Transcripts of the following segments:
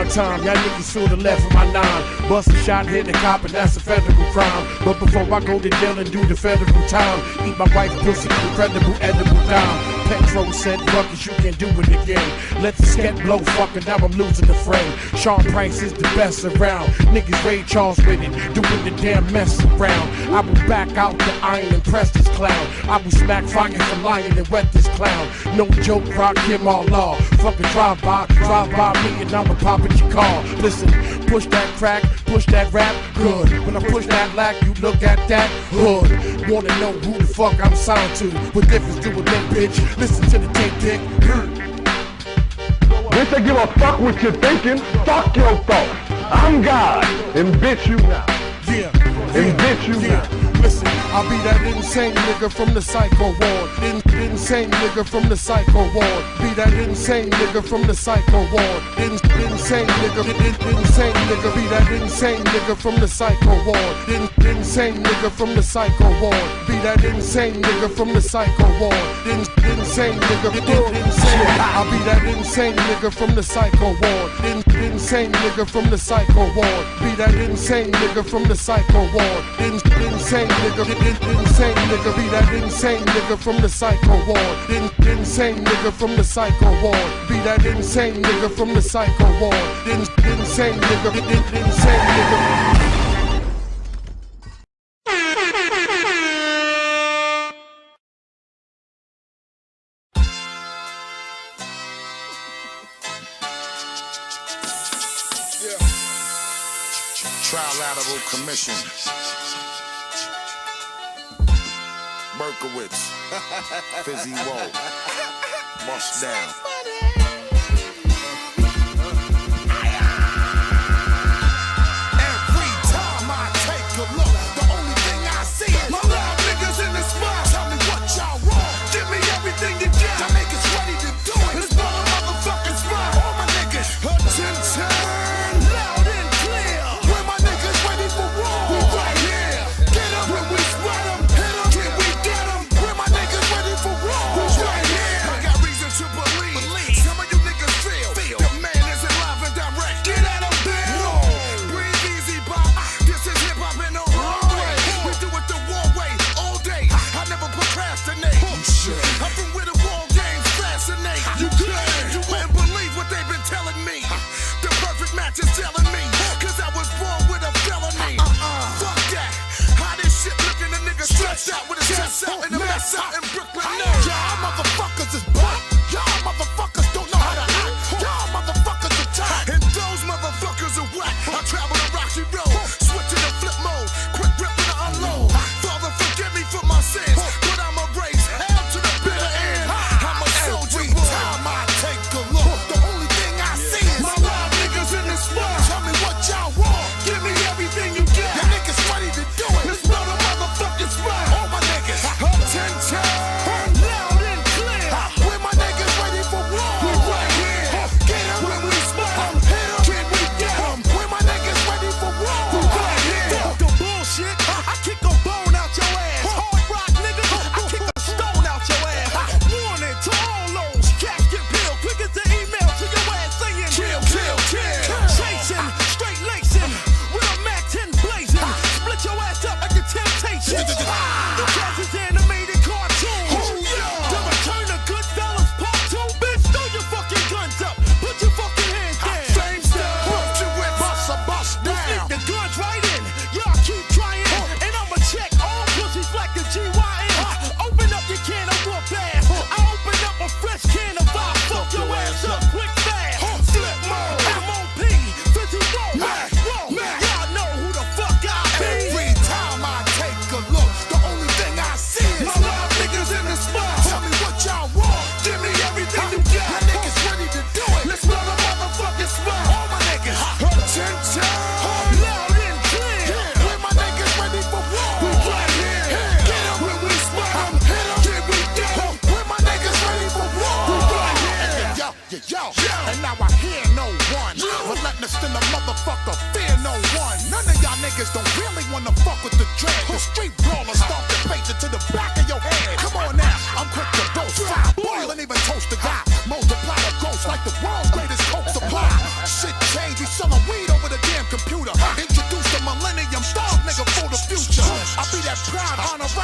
hard time. Y'all niggas should've left with my 9. Bust a shot, hit the cop, and that's a federal crime. But before I go to jail and do the federal time, eat my wife's pussy, incredible edible dime. Patron said, fuck it, you can do it again. Let the scat blow, fucking now I'm losing the frame. Sean Price is the best around. Niggas Ray Charles with it, doing the damn mess around. I will back out the iron and press this clown. I will smack fire for lion and wet this clown. No joke, rock him all law. Fucking drive by me and I'ma pop at your car. Listen, push that crack, push that rap, good. When I push that lack, you look at that hood. Wanna know who the fuck I'm signed to? What difference do it make, bitch? Listen to the tape dick. Bitch, I give a fuck what you're thinking. Fuck your thoughts. I'm God, and bitch you now. Yeah, and bitch you now. Listen, I'll be that insane nigga from the psycho ward. Insane nigga from the psycho ward. Be that insane nigga from the psycho ward. Insane nigga, insane nigga. Be that insane nigga from the psycho ward. Insane nigga from the psycho ward. Be that insane nigga from the psycho ward. Insane nigga, insane. I'll be that insane nigga from the psycho ward. Insane nigga from the psycho ward. Be that insane nigga from the psycho ward. Insane nigga, insane nigga. Be that insane nigga from the psycho ward. Insane nigga from the psycho ward. Be that insane nigga from the psycho ward. Insane nigga, insane nigga. Trilateral Commission. Berkowitz. Fizzy Woe. Bust down. Every time I take a look, the only thing I see is my loud niggas in the spot. Tell me what y'all want. Give me everything you got. Y'all niggas ready to do it. Let's blow a motherfucking spot. All my niggas. Attention. Loud and clear. Where my niggas ready for war? We right here. Get up when we spread them. Hit them. Can we get them? Where my niggas ready for war? We right here. I got reason to believe. Some of you niggas feel. The man isn't live and direct. Get at him, Bill. No. Breathe easy, Bob. This is hip hop in the wrong way. We do it the war way all day. I never procrastinate. I'm from where the wrong games fascinate. You could. You wouldn't believe what they've been telling me. The perfect match is telling me. Cause I was born with a felony. Fuck that. How this shit looking, a nigga stretched out with his chest out in the mess out in Brooklyn. Y'all motherfuckers is butt. Y'all motherfuckers don't know how to act. Y'all motherfuckers attack. And those motherfuckers are whack. I travel the Rocky Road. Switch to the flip mode. Quick grip and unload. Father, forgive me for my sins. But I'ma raise hell to the bitter end. I'm a soldier. Every time I take a look, the only thing I see is my live niggas in the spot. Tell me what y'all want. Give me everything you got. Your niggas ready to do it. Let's blow the motherfucking spot. All my niggas. Attention. Loud and clear. Where my niggas ready for war? We right here. Get them when we spot them. Hit them. Can we get them? Where my niggas ready for war? We right here. Fuck the bullshit. I kick a bone out your ass. Hard rock nigga. I kick a stone out your ass. Warning to all those cats get peeled. Quick as the email to your ass saying kill, kill, kill. Chasing, straight lacing. With a Mac 10 blazing. Split your ass up like a temptation. The cats is animated cartoon. The return of Goodfellas part 2. Bitch, throw your fucking guns up. Put your fucking hands down. Same stuff. Put you with bust down. Sneak the guns right in. Y'all keep trying. And I'ma check all pussies like the GYN. Open up your can of whoop ass. I open up a fresh can of vibe. Fuck your ass up quick fast. Flip mode. MOP. Fizzy roll. Y'all know who the fuck I be. Every time I take a look, the only thing I see is my live niggas in the spot. Tell me what y'all want. Give me everything you got. My niggas ready to do it. Let's blow the motherfucking spot. All my niggas. Attention. Loud and clear. Where my niggas ready for war? We right here. Get them when we spot them. Hit them. Can we get them? Where my niggas ready for war? We right here. Yo. And now I hear no one. Relentless in the motherfucker. Fear no one. None of y'all niggas don't really wanna fuck with the dread. The street brawlers start to face it to the back of your head. Come on now. I'm quick to boast. Boil and even toast the guy. Multiply the ghost like the world's greatest coke supply. Shit changed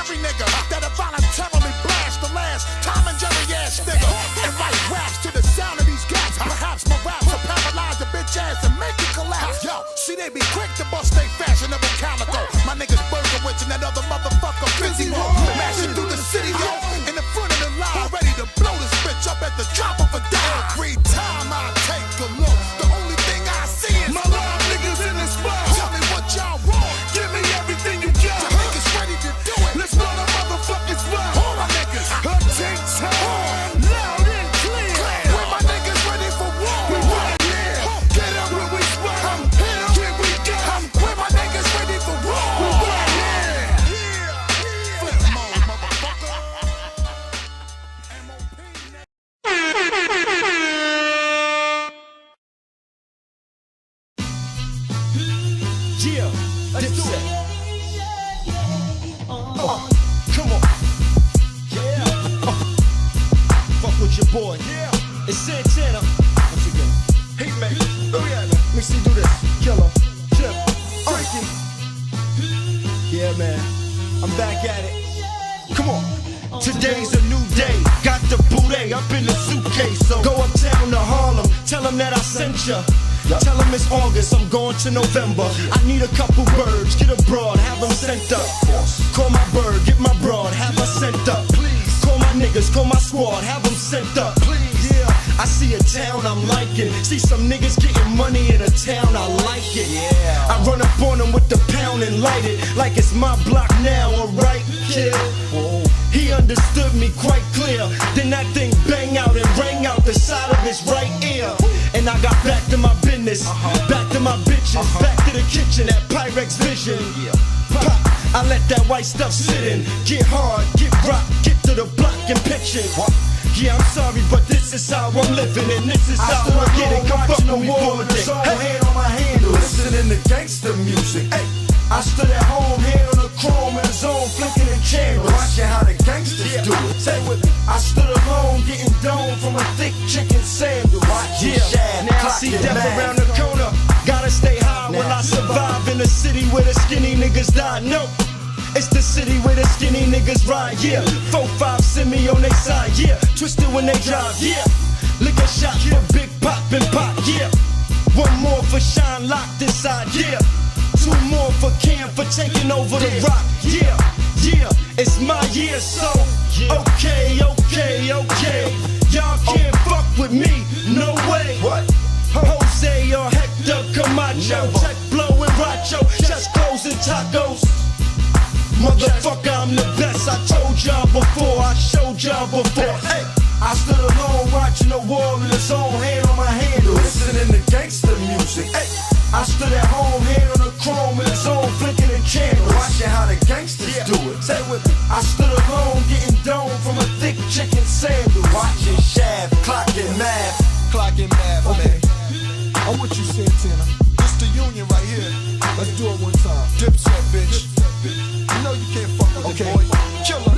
every nigga that'll voluntarily blast the last Tom and Jerry ass nigga and write raps to the sound of these gaps. Perhaps my raps will paralyze the bitch ass and make it collapse. Yo, see they be quick to bust they fashionable calico. My niggas Bergowitz and that other motherfucker busy mashing through the city, yo, in the front of the line, ready to blow this bitch up at the drop of a dime. Every time I take a look, the only thing I see is my live niggas in the spot. Tell me what y'all want, give me everything you got. The niggas ready to do it, let's blow the motherfucking spot. All my niggas, take time, loud and clear. Where my niggas ready for war, we right here. Get up when we spot, here we go. Where my niggas ready for war, we right here. Flip mode, motherfucker. Yeah, let's do it. Come on. Yeah. Fuck with your boy. Yeah. It's Santana. Once again. Hey, man. Oh, yeah, man. Let me see do this. Killer. Chip. Freaky. Yeah, man. I'm back at it. Come on. Today's a new day. Got the booty up in the suitcase. So go uptown to Harlem. Tell them that I sent ya. Tell them it's August, I'm going to November. I need a couple birds, get a broad, have them sent up. Call my bird, get my broad, have her sent up. Call my niggas, call my squad, have them sent up. Yeah, I see a town I'm liking. See some niggas getting money in a town, I like it. I run up on them with the pound and light it like it's my block now, alright, kid. He understood me quite clear. Then that thing bang out and rang out the side of his right ear. And I got back to my business, back to my bitches, back to the kitchen at Pyrex Vision. Pop, I let that white stuff sit in. Get hard, get rock, get to the block and pitch it. Yeah, I'm sorry, but this is how I'm living, and this is how I get it. Come fuck with me for a day. Hand on my handle, listening to gangster music. Hey, I stood at home, hand on the chrome in the zone, flicking the candles, watching how the gangsters do it. Say with me, I stood alone, getting domed from a thick chicken sandwich. Now I see death around the corner. Gotta stay high when I survive in a city where the skinny niggas die. No, it's the city where the skinny niggas ride. Yeah, 4-5 send me on their side. Yeah, twisted when they drive. Yeah, liquor shot for Big Pop and Pop. Yeah, one more for Shine locked inside. Yeah. 2 more for Cam for taking over the rock. Yeah, yeah, it's my year, so okay. Y'all can't fuck with me, no way. What? Jose or Hector Camacho, check blowing Racho, chest closing tacos. Motherfucker, I'm the best. I told y'all before, I showed y'all before. Hey, I stood alone watching the wall in the zone, hand on my handle, listening to gangster music. Hey, I stood at home, hand on the chrome in the zone, flicking the candles, watching how the gangsters do it. Say with me, I stood alone, getting domed from a thick chicken sandwich, watching Shaft, clocking math. Clocking math, okay. I'm with you, Santana. It's the union right here. Let's do it one time. Dipset, bitch. You know you can't fuck with it, boy. Killer.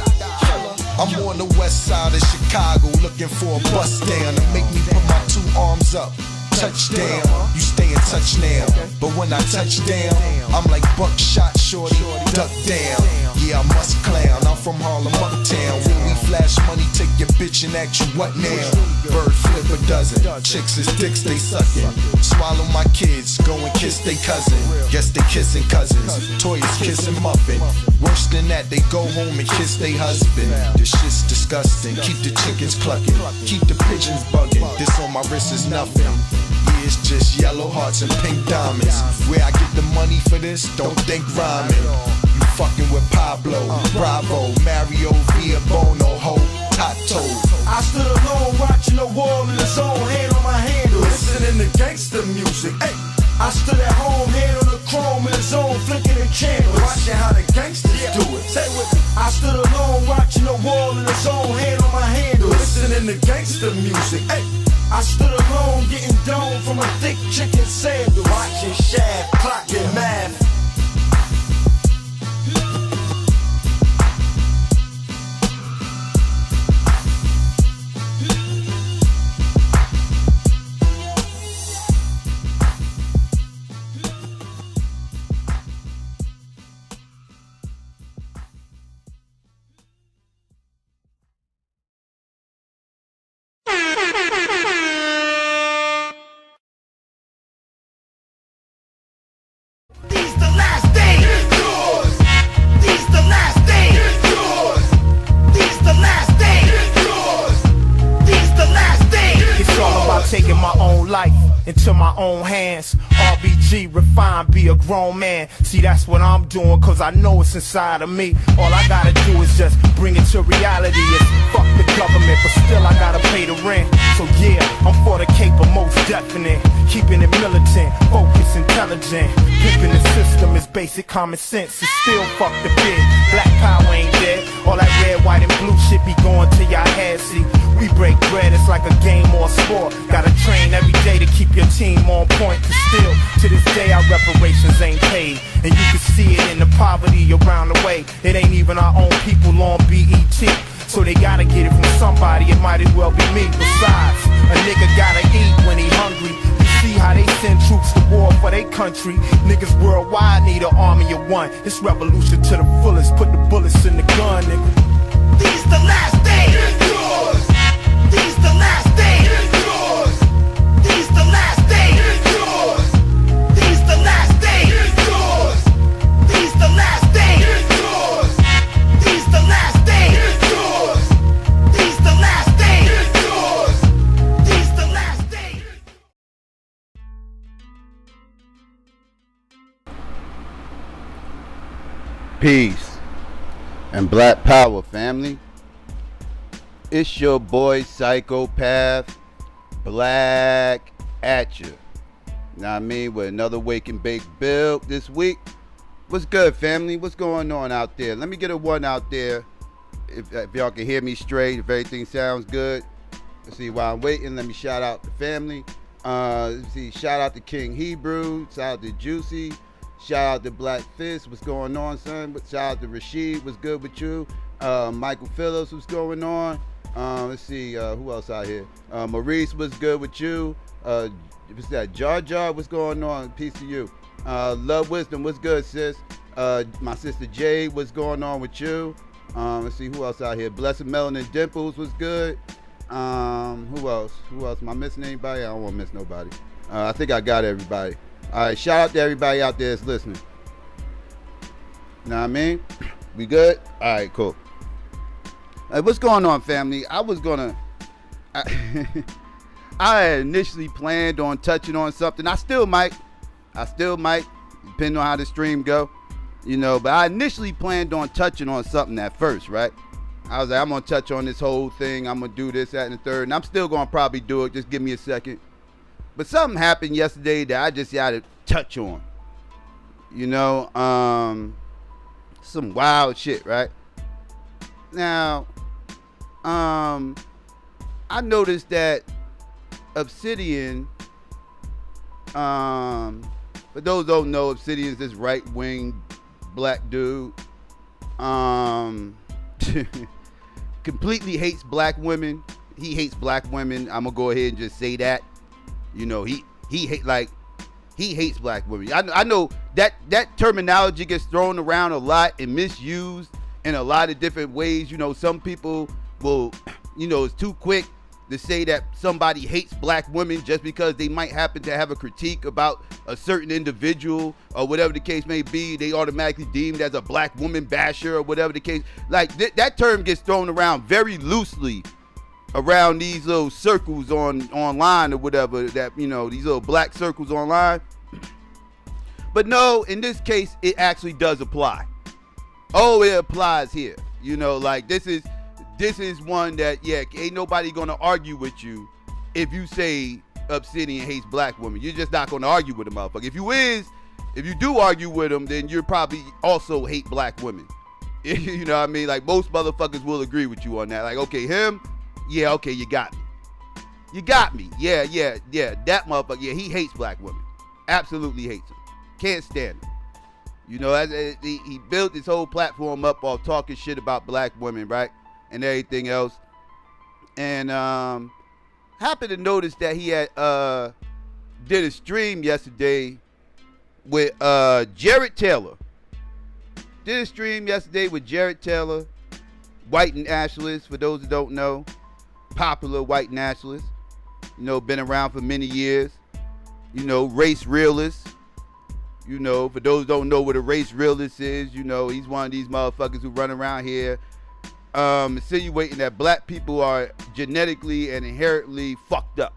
I'm on the west side of Chicago, looking for a bus down to make me put my 2 arms up. Touchdown, you stay in touch now. But when I touch down, I'm like buckshot shorty, duck down. Yeah, I must clown, I'm from Harlem, uptown. When we flash money, take your bitch and ask you what now. Bird flip a dozen, chicks is dicks they sucking. Swallow my kids, go and kiss they cousin. Guess they kissing cousins, Toya's kissing muffin. Worse than that, they go home and kiss they husband. This shit's disgusting, keep the chickens clucking, keep the pigeons bugging. This on my wrist is nothing. Yeah, it's just yellow hearts and pink diamonds. Where I get the money for this, don't think rhyming. You fucking with Pablo, Bravo, Mario, Via Bono, Ho, Tato. I stood alone watching the wall in the zone, hand on my handle, listening to gangster music. Hey, I stood at home, hand on the chrome in the zone, flicking the candles, watching how the gangsters do it. Say with me, I stood alone watching the wall in the zone, hand on my handle, listening to gangster music. Hey, I stood alone, getting domed from a thick chicken sandwich, watching Shaft, clocking math. own hands. RBG, refine, be a grown man. See, that's what I'm doing, cause I know it's inside of me. All I gotta do is just bring it to reality. It's fuck the government, but still I gotta pay the rent. So yeah, I'm for the caper, most definite. Keeping it militant, focused, intelligent. Pimping the system is basic common sense. It's still fuck the bid. Black power ain't dead. All that red, white, and blue shit be going to y'all head. See, we break bread, it's like a game or a sport. Gotta train every day to keep your team on point. Cause still, to this day, our reparations ain't paid. And you can see it in the poverty around the way. It ain't even our own people on BET. So they gotta get it from somebody, it might as well be me. Besides, a nigga gotta eat when he hungry. You see how they send troops to war for their country. Niggas worldwide need an army of one. It's revolution to the fullest, put the bullets in the gun, nigga. These the last days. It's yours. These the last days. It's yours. These the last days. It's yours. These the last days. It's yours. These the last days. It's yours. These the last days. It's yours. These the last days. It's yours. These the last days. Peace and black power, family. It's your boy Psychopath Black at you. Know what I mean? With another Wake and Bake build this week. What's good, family? What's going on out there? Let me get a one out there. If y'all can hear me straight, if everything sounds good. Let's see, while I'm waiting, let me shout out the family. Let's see, shout out to King Hebrew. Shout out to Juicy. Shout out to Black Fist. What's going on, son? Shout out to Rashid. What's good with you? Michael Phillips. What's going on? Let's see, who else out here? Maurice, what's good with you? What's that? Jar Jar, what's going on? Peace to you. Love Wisdom, what's good, sis? My sister Jade, what's going on with you? Let's see, who else out here? Blessed Melanin Dimples, what's good? Who else? Am I missing anybody? I don't want to miss nobody. I think I got everybody. All right, shout out to everybody out there that's listening. Know what I mean? We good? All right, cool. What's going on, family? I had initially planned on touching on something. I still might, depending on how the stream go, you know, but I initially planned on touching on something at first, right? I was like, I'm going to touch on this whole thing. I'm going to do this, that, and the third. And I'm still going to probably do it. Just give me a second. But something happened yesterday that I just had to touch on. You know, some wild shit, right? Now, I noticed that Obsidian, for those who don't know, Obsidian is this right-wing black dude. Completely hates black women. He hates black women. I'm gonna go ahead and just say that. You know, he hates black women. I know that terminology gets thrown around a lot and misused in a lot of different ways. You know, some people will, you know, it's too quick to say that somebody hates black women just because they might happen to have a critique about a certain individual or whatever the case may be. They automatically deemed as a black woman basher or whatever the case. Like that term gets thrown around very loosely around these little circles online or whatever, that, you know, these little black circles online. But no, in this case, it actually does apply. Oh, it applies here. You know, like this is one that, yeah, ain't nobody gonna argue with you if you say Obsidian hates black women. You're just not gonna argue with a motherfucker. If you do argue with him, then you're probably also hate black women. You know what I mean? Like, most motherfuckers will agree with you on that. Like, okay, him, yeah, okay, you got me. You got me. Yeah, that motherfucker, yeah, he hates black women. Absolutely hates them. Can't stand them. You know, he built this whole platform up off talking shit about black women, right? And everything else. And happened to notice that he had did a stream yesterday with Jared Taylor. Did a stream yesterday with Jared Taylor, white nationalist, for those who don't know. Popular white nationalist. You know, been around for many years. You know, race realist. You know, for those who don't know what a race realist is, you know, he's one of these motherfuckers who run around here insinuating that black people are genetically and inherently fucked up.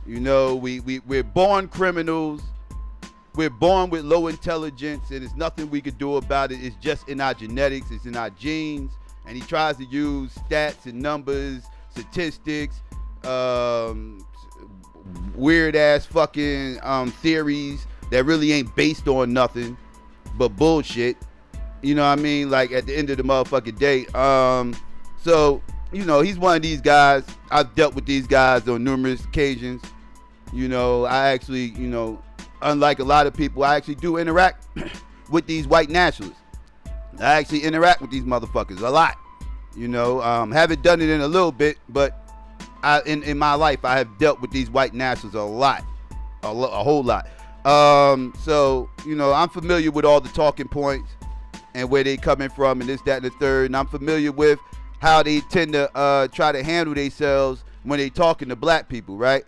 You know, we're born criminals. We're born with low intelligence, and there's nothing we could do about it. It's just in our genetics. It's in our genes. And he tries to use stats and numbers, statistics, weird-ass fucking theories that really ain't based on nothing but bullshit. You know what I mean? Like, at the end of the motherfucking day. So, you know, he's one of these guys. I've dealt with these guys on numerous occasions. You know, I actually, you know, unlike a lot of people, I actually do interact with these white nationalists. I actually interact with these motherfuckers a lot. You know, haven't done it in a little bit, but in my life, I have dealt with these white nationalists a lot, a whole lot. So, you know, I'm familiar with all the talking points and where they coming from and this, that, and the third. And I'm familiar with how they tend to try to handle themselves when they talking to black people, right?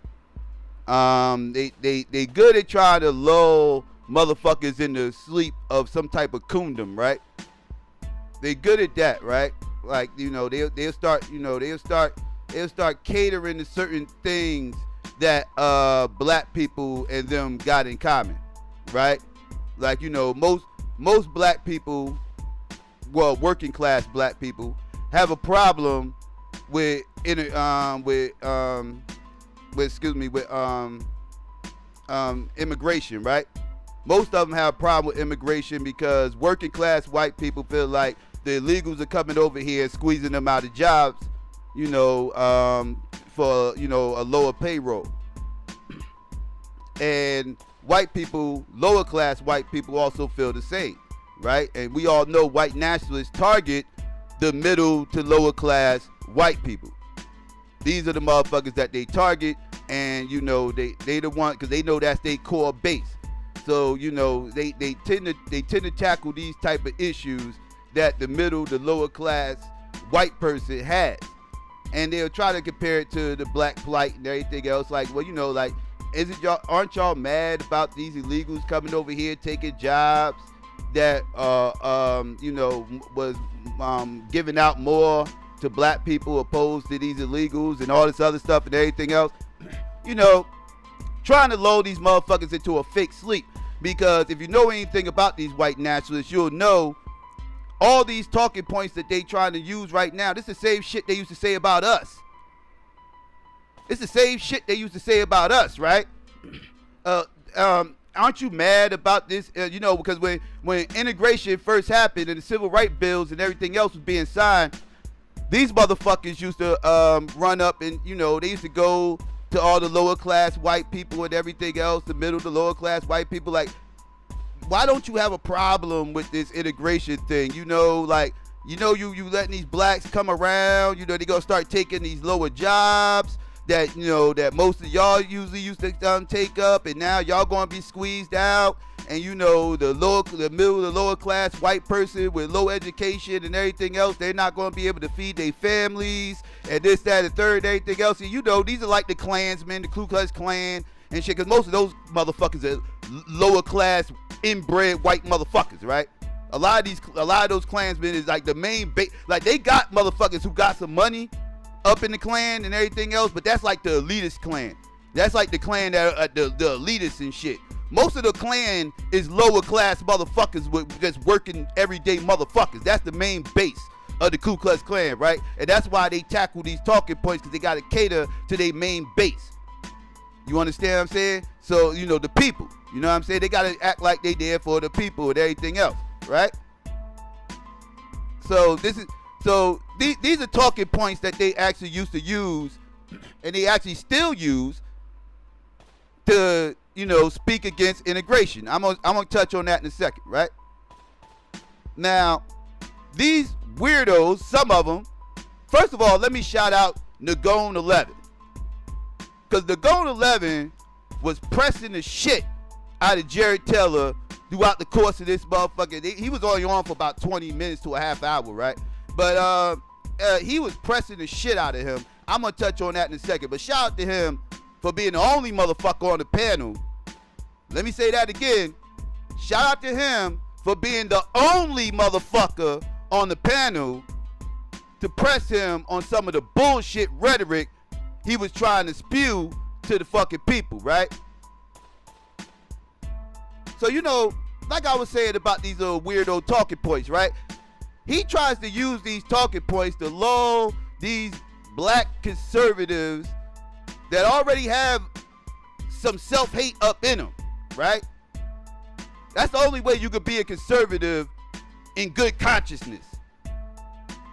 They good at trying to lull motherfuckers into sleep of some type of kingdom, right? They good at that, right? Like, you know, they'll start catering to certain things that black people and them got in common, right? Like, you know, most black people, well, working class black people, have a problem with immigration, right? Most of them have a problem with immigration because working class white people feel like the illegals are coming over here and squeezing them out of jobs, you know, for, you know, a lower payroll. And white people, lower class white people also feel the same, right? And we all know white nationalists target the middle to lower class white people. These are the motherfuckers that they target, and, you know, they the one, because they know that's their core base. So, you know, they tend to tackle these type of issues that the middle, the lower class white person has. And they'll try to compare it to the black plight and everything else. Like, well, you know, like, aren't y'all mad about these illegals coming over here taking jobs that you know, was giving out more to black people opposed to these illegals and all this other stuff and everything else? You know, trying to lull these motherfuckers into a fake sleep. Because if you know anything about these white nationalists, you'll know all these talking points that they trying to use right now, this is the same shit they used to say about us. It's the same shit they used to say about us, right? Aren't you mad about this? You know, because when integration first happened and the civil rights bills and everything else was being signed, these motherfuckers used to run up and, you know, they used to go to all the lower class white people and everything else, the middle to lower class white people, like, why don't you have a problem with this integration thing? You know, like, you know, you letting these blacks come around, you know, they gonna start taking these lower jobs that, you know, that most of y'all usually used to take up, and now y'all gonna be squeezed out. And, you know, the middle, the lower class white person with low education and everything else, they're not gonna be able to feed their families and this, that, and third, everything else. And, you know, these are like the Klansmen, the Ku Klux Klan and shit, because most of those motherfuckers are lower class, inbred white motherfuckers, right? A lot of those Klansmen is like the main base. Like, they got motherfuckers who got some money up in the Klan and everything else, but that's like the elitist Klan. That's like the Klan that are the elitists and shit. Most of the Klan is lower class motherfuckers with just working everyday motherfuckers. That's the main base of the Ku Klux Klan, right? And that's why they tackle these talking points, because they got to cater to their main base. You understand what I'm saying? So, you know, the people, you know what I'm saying? They got to act like they there for the people and everything else, right? So these are talking points that they actually used to use, and they actually still use to, you know, speak against integration. I'm gonna touch on that in a second, right? Now, these weirdos, some of them, first of all, let me shout out Nagone 11. Because Nagone 11 was pressing the shit out of Jared Taylor throughout the course of this motherfucker. He was only on for about 20 minutes to a half hour, right? But he was pressing the shit out of him. I'm gonna touch on that in a second. But shout out to him for being the only motherfucker on the panel. Let me say that again. Shout out to him for being the only motherfucker on the panel to press him on some of the bullshit rhetoric he was trying to spew to to the fucking people, right? So, you know, like I was saying about these little weirdo talking points, right? He tries to use these talking points to lull these black conservatives that already have some self-hate up in them, right? That's the only way you could be a conservative in good consciousness,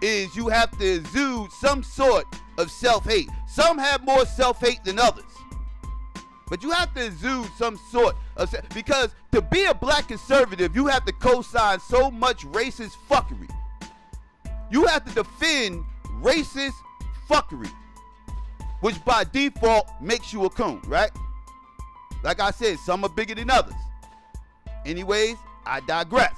is you have to exude some sort of self-hate. Some have more self-hate than others, but you have to exude some sort of because to be a black conservative, you have to co-sign so much racist fuckery. You have to defend racist fuckery, which by default makes you a coon, right? Like I said, some are bigger than others. Anyways, I digress.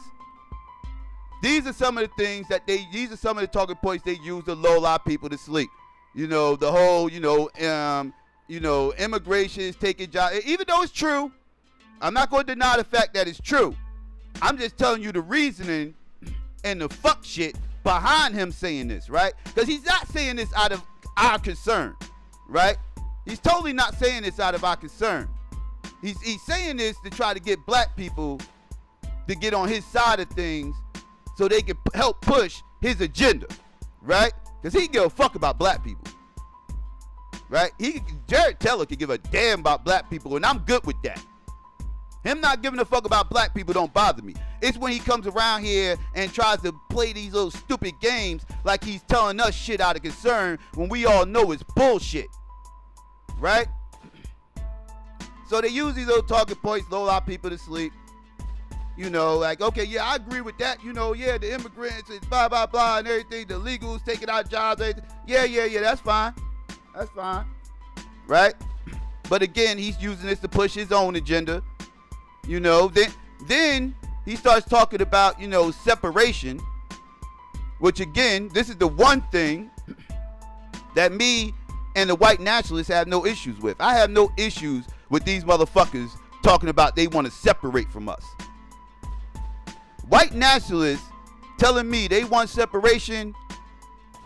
These are some of the things that these are some of the talking points they use to lull our people to sleep. You know, the whole, immigration is taking jobs. Even though it's true, I'm not going to deny the fact that it's true. I'm just telling you the reasoning and the fuck shit behind him saying this, right? Because he's not saying this out of our concern, right? He's totally not saying this out of our concern. He's saying this to try to get black people to get on his side of things so they can help push his agenda, right? Because he give a fuck about black people, right? Jared Taylor can give a damn about black people, and I'm good with that. Him not giving a fuck about black people don't bother me. It's when he comes around here and tries to play these little stupid games like he's telling us shit out of concern when we all know it's bullshit, right? So they use these little talking points, lull our people to sleep. You know, like, okay, yeah, I agree with that. You know, yeah, the immigrants and blah, blah, blah and everything. The illegals taking our jobs. Everything. Yeah, that's fine. That's fine. Right? But again, he's using this to push his own agenda. You know, then he starts talking about, you know, separation. Which again, this is the one thing that me and the white nationalists have no issues with. I have no issues with these motherfuckers talking about they want to separate from us. White nationalists telling me they want separation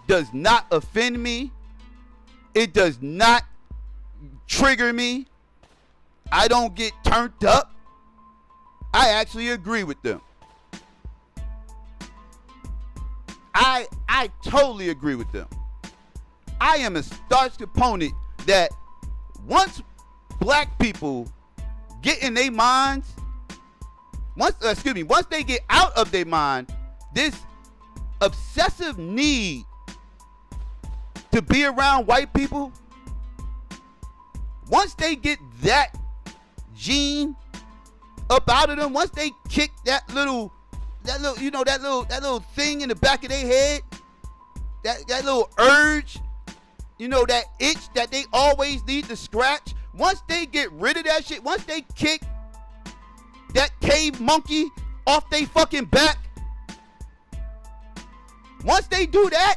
does not offend me. It does not trigger me. I don't get turned up. I actually agree with them. I totally agree with them. I am a starch component that once black people get in their minds, once they get out of their mind, this obsessive need to be around white people, once they get that gene up out of them, once they kick that little thing in the back of their head, that little urge, you know, that itch that they always need to scratch, once they get rid of that shit, once they kick that cave monkey off they fucking back, once they do that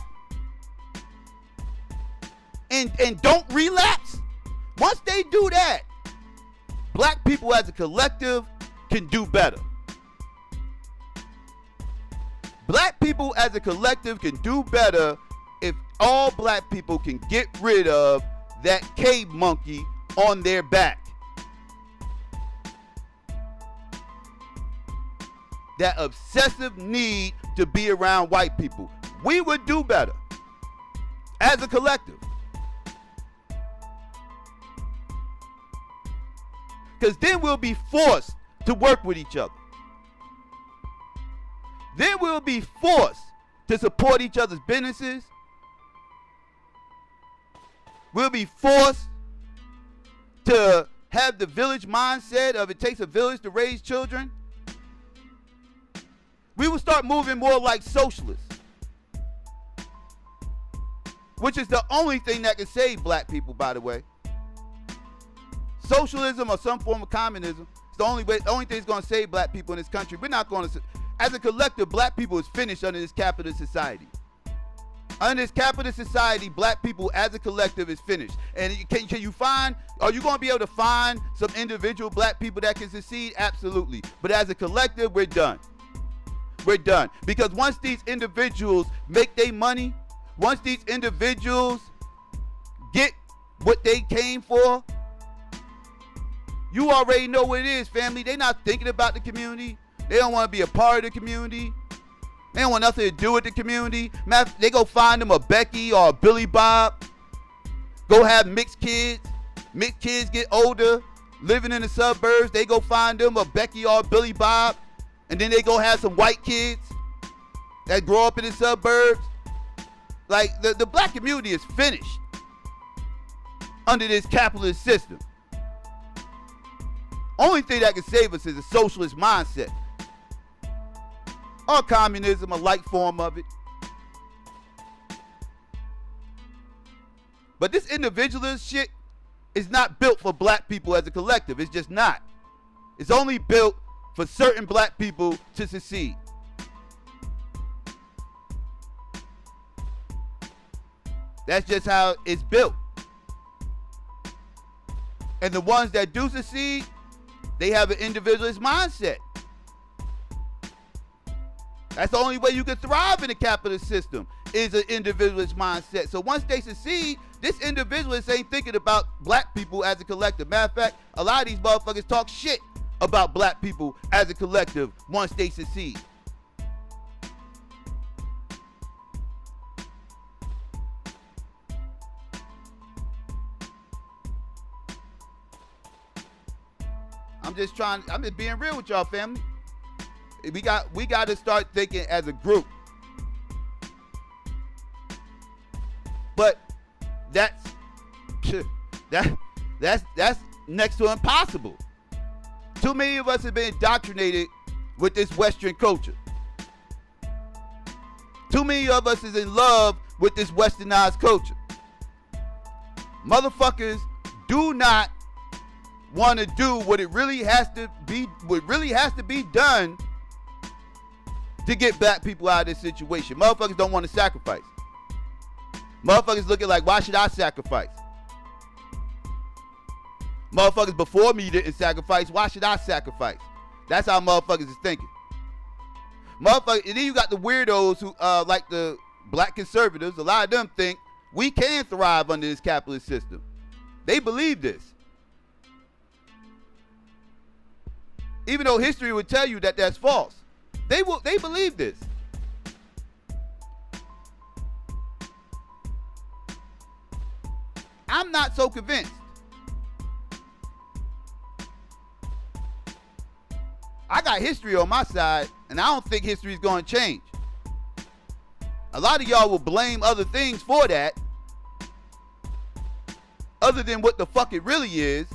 and don't relapse, once they do that, black people as a collective can do better. Black people as a collective can do better if all black people can get rid of that cave monkey on their back. That obsessive need to be around white people. We would do better as a collective. Because then we'll be forced to work with each other. Then we'll be forced to support each other's businesses. We'll be forced to have the village mindset of it takes a village to raise children. We will start moving more like socialists, which is the only thing that can save black people, by the way. Socialism or some form of communism is the only thing that's going to save black people in this country. We're not going to, as a collective, black people is finished under this capitalist society. Under this capitalist society, black people as a collective is finished. And can you find, are you going to be able to find some individual black people that can succeed? Absolutely. But as a collective, we're done. We're done. Because once these individuals make their money, once these individuals get what they came for, You already know what it is, family. They not thinking about the community. They don't want to be a part of the community. They don't want nothing to do with the community. They go find them a Becky or a Billy Bob. Go have mixed kids. Mixed kids get older, living in the suburbs. They go find them a Becky or a Billy Bob. And then they go have some white kids that grow up in the suburbs. Like, the black community is finished under this capitalist system. Only thing that can save us is a socialist mindset. Or communism, a light form of it. But this individualist shit is not built for black people as a collective. It's just not. It's only built for certain black people to succeed. That's just how it's built. And the ones that do succeed, they have an individualist mindset. That's the only way you can thrive in a capitalist system, is an individualist mindset. So once they succeed, this individualist ain't thinking about black people as a collective. Matter of fact, a lot of these motherfuckers talk shit about black people as a collective once they succeed. I'm just being real with y'all, family. We got to start thinking as a group. But that's next to impossible. Too many of us have been indoctrinated with this Western culture. Too many of us is in love with this westernized culture. Motherfuckers do not want to do what really has to be done to get black people out of this situation. Motherfuckers don't want to sacrifice. Motherfuckers looking like, why should I sacrifice? Motherfuckers before me didn't sacrifice, why should I sacrifice? That's how motherfuckers is thinking. Motherfuckers, and then you got the weirdos who like the black conservatives. A lot of them think we can thrive under this capitalist system. They believe this. Even though history would tell you that that's false. They believe this. I'm not so convinced. I got history on my side, and I don't think history is going to change. A lot of y'all will blame other things for that, other than what the fuck it really is.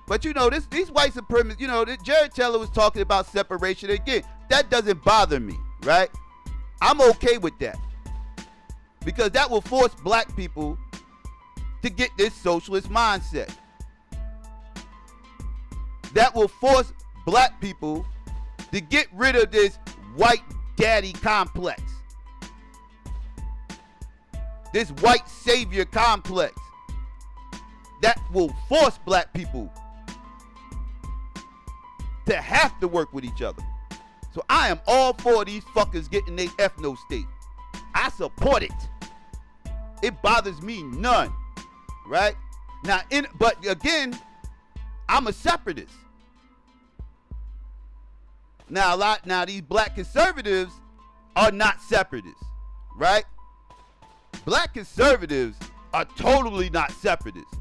But you know, these white supremacists, you know, Jared Taylor was talking about separation again. That doesn't bother me, right? I'm okay with that. Because that will force black people to get this socialist mindset. That will force black people to get rid of this white daddy complex. This white savior complex. That will force black people to have to work with each other. So I am all for these fuckers getting their ethno state. I support it. It bothers me none. Right? But again, I'm a separatist. Now these black conservatives are not separatists. Right? Black conservatives are totally not separatists.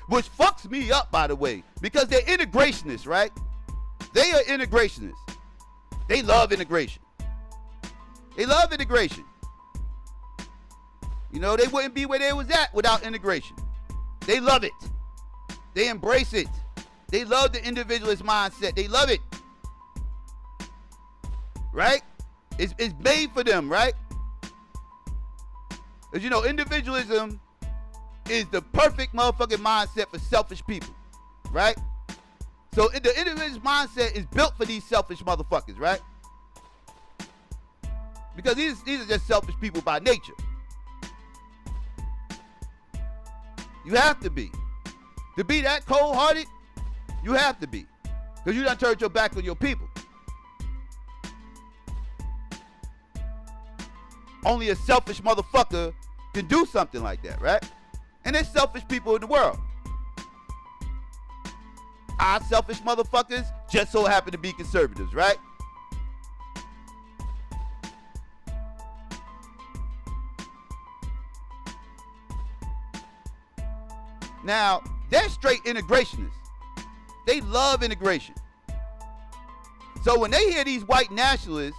Which fucks me up, by the way, because they're integrationists, right? They are integrationists. They love integration. They love integration. You know, they wouldn't be where they was at without integration. They love it. They embrace it. They love the individualist mindset. They love it. Right? It's made for them, right? Because, you know, individualism is the perfect motherfucking mindset for selfish people, right? So the individualist mindset is built for these selfish motherfuckers, right? Because these are just selfish people by nature. You have to be. To be that cold-hearted, you have to be. Because you done turned your back on your people. only a selfish motherfucker can do something like that, right? And there's selfish people in the world. Our selfish motherfuckers just so happen to be conservatives, right? Now, they're straight integrationists. They love integration. So when they hear these white nationalists,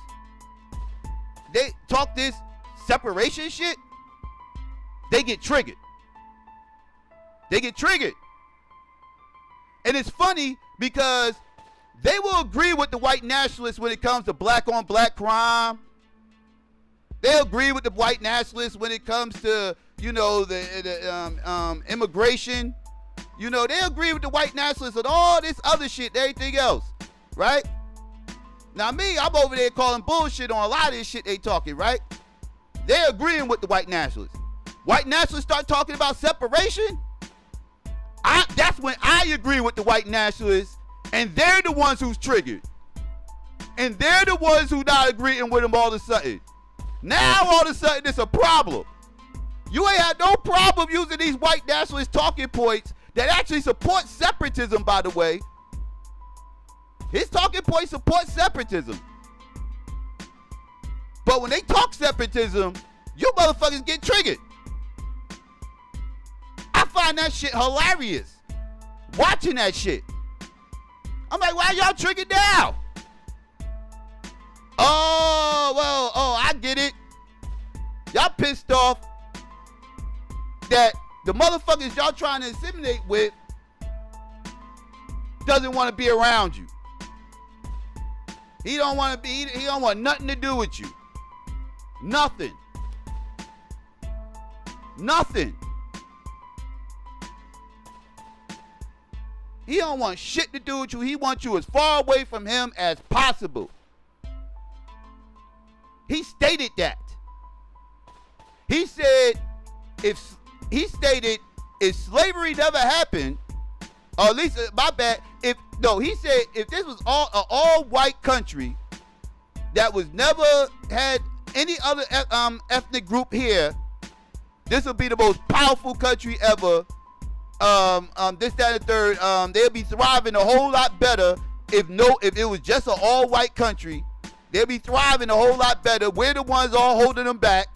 they talk this separation shit, they get triggered. They get triggered. And it's funny because they will agree with the white nationalists when it comes to black on black crime. They'll agree with the white nationalists when it comes to, you know, the immigration. You know, they agree with the white nationalists and all this other shit, everything else, right? Now me, I'm over there calling bullshit on a lot of this shit they talking, right? They're agreeing with the white nationalists. White nationalists start talking about separation. That's when I agree with the white nationalists, and they're the ones who's triggered. And they're the ones who not agreeing with them all of a sudden. Now all of a sudden it's a problem. You ain't had no problem using these white nationalist talking points that actually support separatism, by the way. His talking points support separatism. But when they talk separatism, you motherfuckers get triggered. I find that shit hilarious. Watching that shit. I'm like, why y'all triggered now? Oh, well, I get it. Y'all pissed off that the motherfuckers y'all trying to inseminate with doesn't want to be around you. He don't want nothing to do with you. Nothing. Nothing. He don't want shit to do with you. He wants you as far away from him as possible. He stated that. He said if slavery never happened, or at least my bad, he said if this was an all white country that was never had any other ethnic group here, this would be the most powerful country ever. This, that, and the third. They'll be thriving a whole lot better if it was just an all white country. They'll be thriving a whole lot better. We're the ones all holding them back.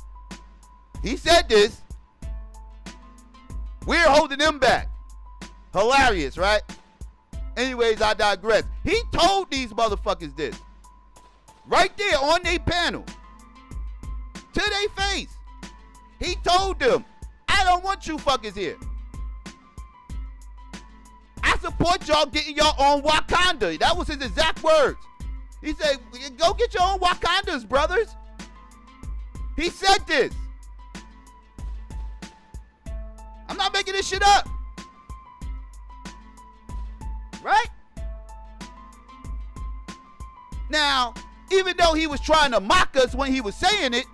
He said this. We're holding them back. Hilarious, right? Anyways, I digress. He told these motherfuckers this. Right there on their panel. To their face. He told them, I don't want you fuckers here. I support y'all getting your own Wakanda. That was his exact words. He said, go get your own Wakandas, brothers. He said this. I'm not making this shit up. Right? Now, even though he was trying to mock us when he was saying it,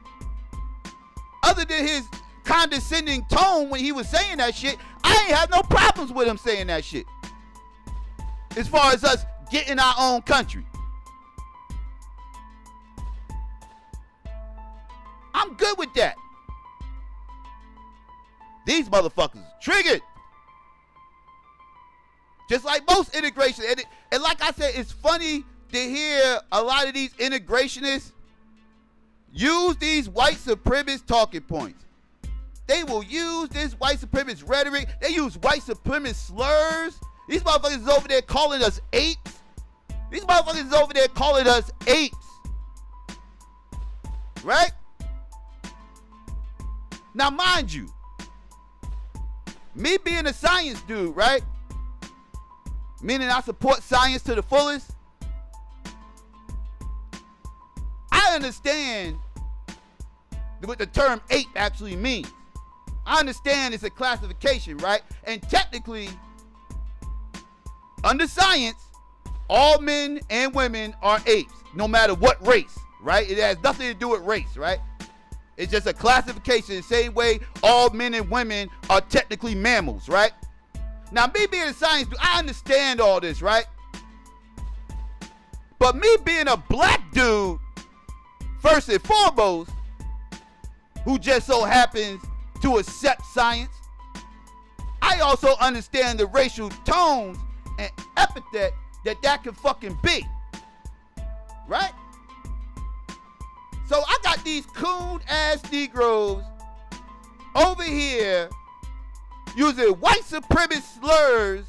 other than his condescending tone when he was saying that shit, I ain't have no problems with him saying that shit. As far as us getting our own country. I'm good with that. These motherfuckers triggered. Just like most integration. And like I said, it's funny to hear a lot of these integrationists use these white supremacist talking points. They will use this white supremacist rhetoric. They use white supremacist slurs. These motherfuckers is over there calling us apes. These motherfuckers is over there calling us apes. Right? Now, mind you, me being a science dude, right? Meaning I support science to the fullest. I understand what the term ape actually means. I understand it's a classification, right? And technically, under science, all men and women are apes, no matter what race, right? It has nothing to do with race, right? It's just a classification the same way all men and women are technically mammals, right? Now, me being a science dude, I understand all this, right? But me being a black dude, first and foremost, who just so happens to accept science. I also understand the racial tones and epithet that can fucking be. Right? So I got these coon ass Negroes over here using white supremacist slurs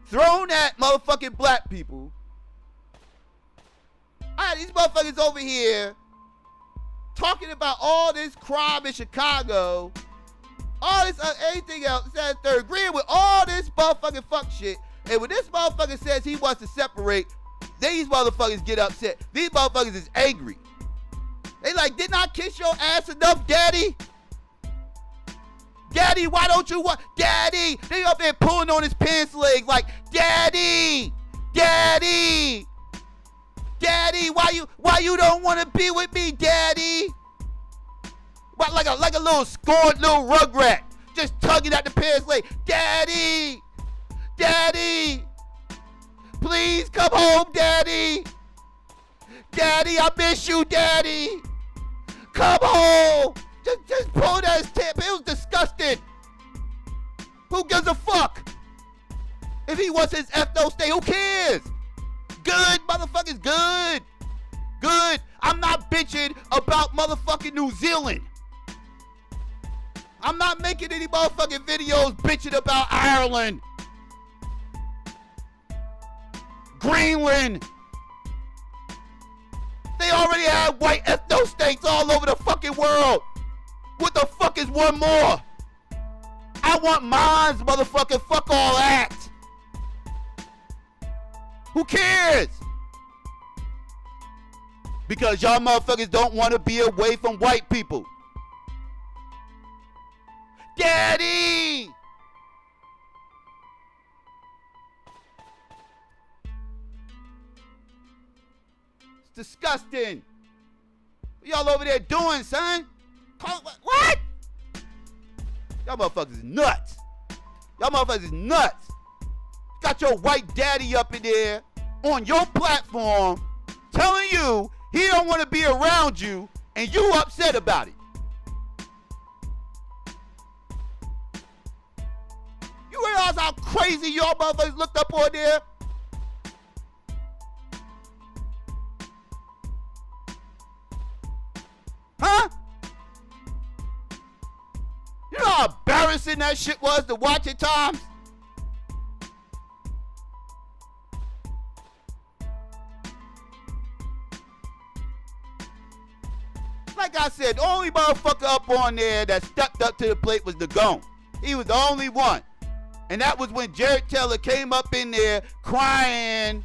thrown at motherfucking black people. I got these motherfuckers over here talking about all this crime in Chicago, all this anything else. They're agreeing with all this motherfucking fuck shit. And when this motherfucker says he wants to separate, these motherfuckers get upset. These motherfuckers is angry. They like, didn't I kiss your ass enough, daddy? Daddy, why don't you want? Daddy! They up there pulling on his pants legs like, daddy! Daddy! Daddy, why you don't want to be with me, daddy? What, like a little scorned little rugrat, just tugging at the pants leg. Daddy! Daddy! Please come home, daddy! Daddy, I miss you, daddy! Come home! Just pull that tip. It was disgusting. Who gives a fuck? If he wants his ethno stay, who cares? Good, motherfuckers, good. Good. I'm not bitching about motherfucking New Zealand. I'm not making any motherfucking videos bitching about Ireland. Greenland. They already have white ethno states all over the fucking world. What the fuck is one more? I want mines, motherfucker. Fuck all that. Who cares? Because y'all motherfuckers don't want to be away from white people. Daddy! It's disgusting. What y'all over there doing, son? What? Y'all motherfuckers is nuts. Y'all motherfuckers is nuts. Got your white daddy up in there on your platform telling you he don't want to be around you and you upset about it. You realize how crazy y'all motherfuckers looked up on there? Huh? You know how embarrassing that shit was to watch at times? Like I said, the only motherfucker up on there that stepped up to the plate was the Gone. He was the only one. And that was when Jared Taylor came up in there crying.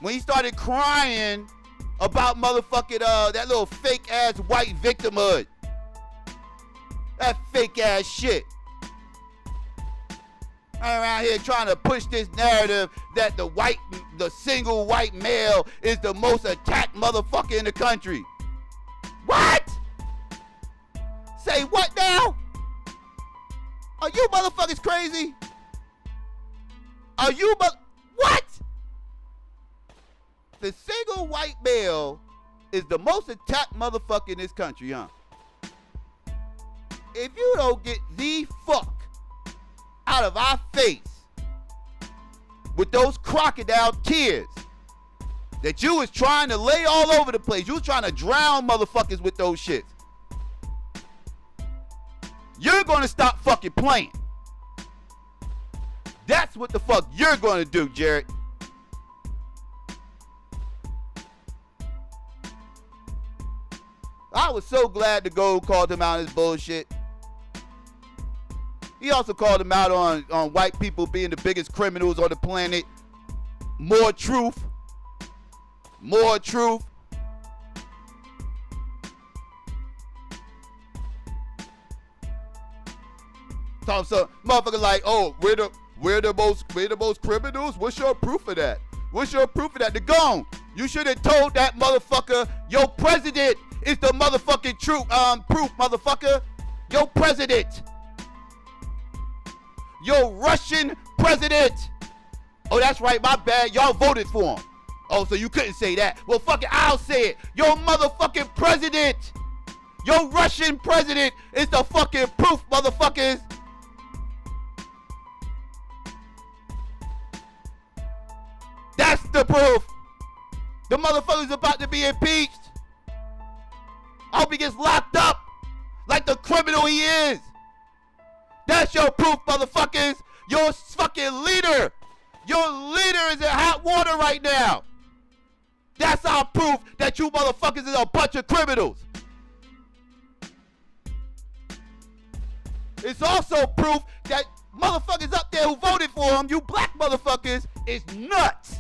When he started crying about motherfucking that little fake ass white victimhood. That fake ass shit. I'm around here trying to push this narrative that the single white male is the most attacked motherfucker in the country. What? Say what now? Are you motherfuckers crazy? Are you what? The single white male is the most attacked motherfucker in this country, huh? If you don't get the fuck out of our face with those crocodile tears that you was trying to lay all over the place, you was trying to drown motherfuckers with those shits, you're gonna stop fucking playing. That's what the fuck you're gonna do, Jared. I was so glad the Gold called him out on his bullshit. He also called him out on white people being the biggest criminals on the planet. More truth. More truth. So motherfucker like, oh, we're the most criminals? What's your proof of that? What's your proof of that? The Gone. You should have told that motherfucker your president is the motherfucking proof, motherfucker. Your president. Your Russian president. Oh, that's right, my bad. Y'all voted for him. Oh, so you couldn't say that. Well, fuck it, I'll say it. Your motherfucking president. Your Russian president is the fucking proof, motherfuckers. That's the proof. The motherfucker's about to be impeached. I hope he gets locked up like the criminal he is. That's your proof, motherfuckers. Your fucking leader. Your leader is in hot water right now. That's our proof that you motherfuckers is a bunch of criminals. It's also proof that motherfuckers up there who voted for him, you black motherfuckers, is nuts.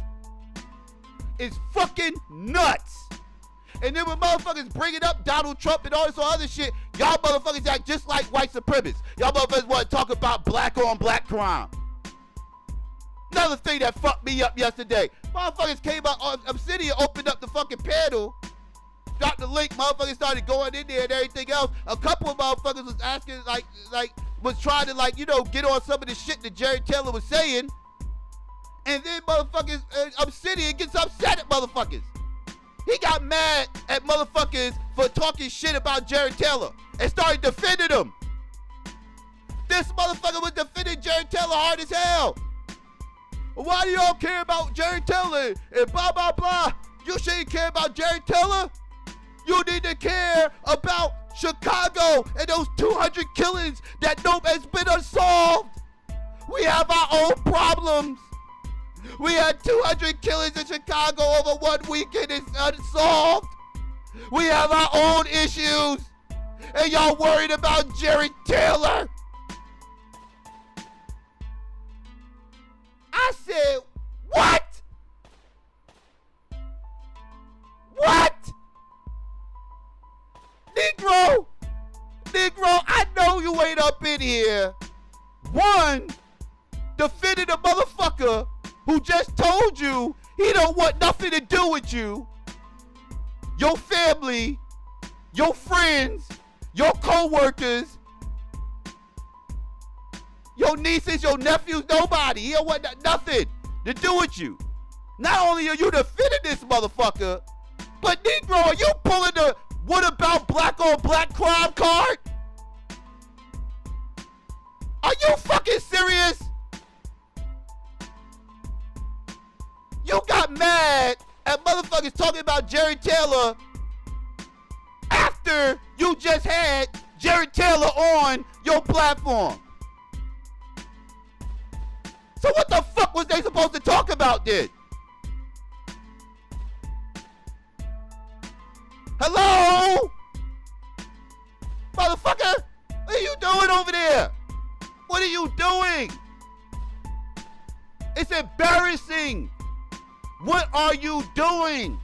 It's fucking nuts. And then when motherfuckers bringing up Donald Trump and all this other shit, y'all motherfuckers act just like white supremacists. Y'all motherfuckers want to talk about black on black crime. Another thing that fucked me up yesterday. Motherfuckers came out on Obsidian, opened up the fucking panel, dropped the link, motherfuckers started going in there and everything else. A couple of motherfuckers was asking, was trying to, get on some of the shit that Jerry Taylor was saying. And then motherfuckers, Obsidian gets upset at motherfuckers. He got mad at motherfuckers for talking shit about Jerry Taylor and started defending him. This motherfucker was defending Jerry Taylor hard as hell. Why do y'all care about Jerry Taylor and blah, blah, blah? You shouldn't care about Jerry Taylor. You need to care about Chicago and those 200 killings that has been unsolved. We have our own problems. We had 200 killings in Chicago over 1 weekend. It's unsolved. We have our own issues. And y'all worried about Jerry Taylor. I said, what? What? Negro, I know you ain't up in here. One, defending a motherfucker who just told you he don't want nothing to do with you, your family, your friends, your co-workers, your nieces, your nephews, nobody. He don't want nothing to do with you. Not only are you defending this motherfucker, but Negro, are you pulling the what about black on black crime card? Are you fucking serious? You got mad at motherfuckers talking about Jerry Taylor after you just had Jerry Taylor on your platform. So what the fuck was they supposed to talk about then? Hello? Motherfucker, what are you doing over there? What are you doing? It's embarrassing. What are you doing?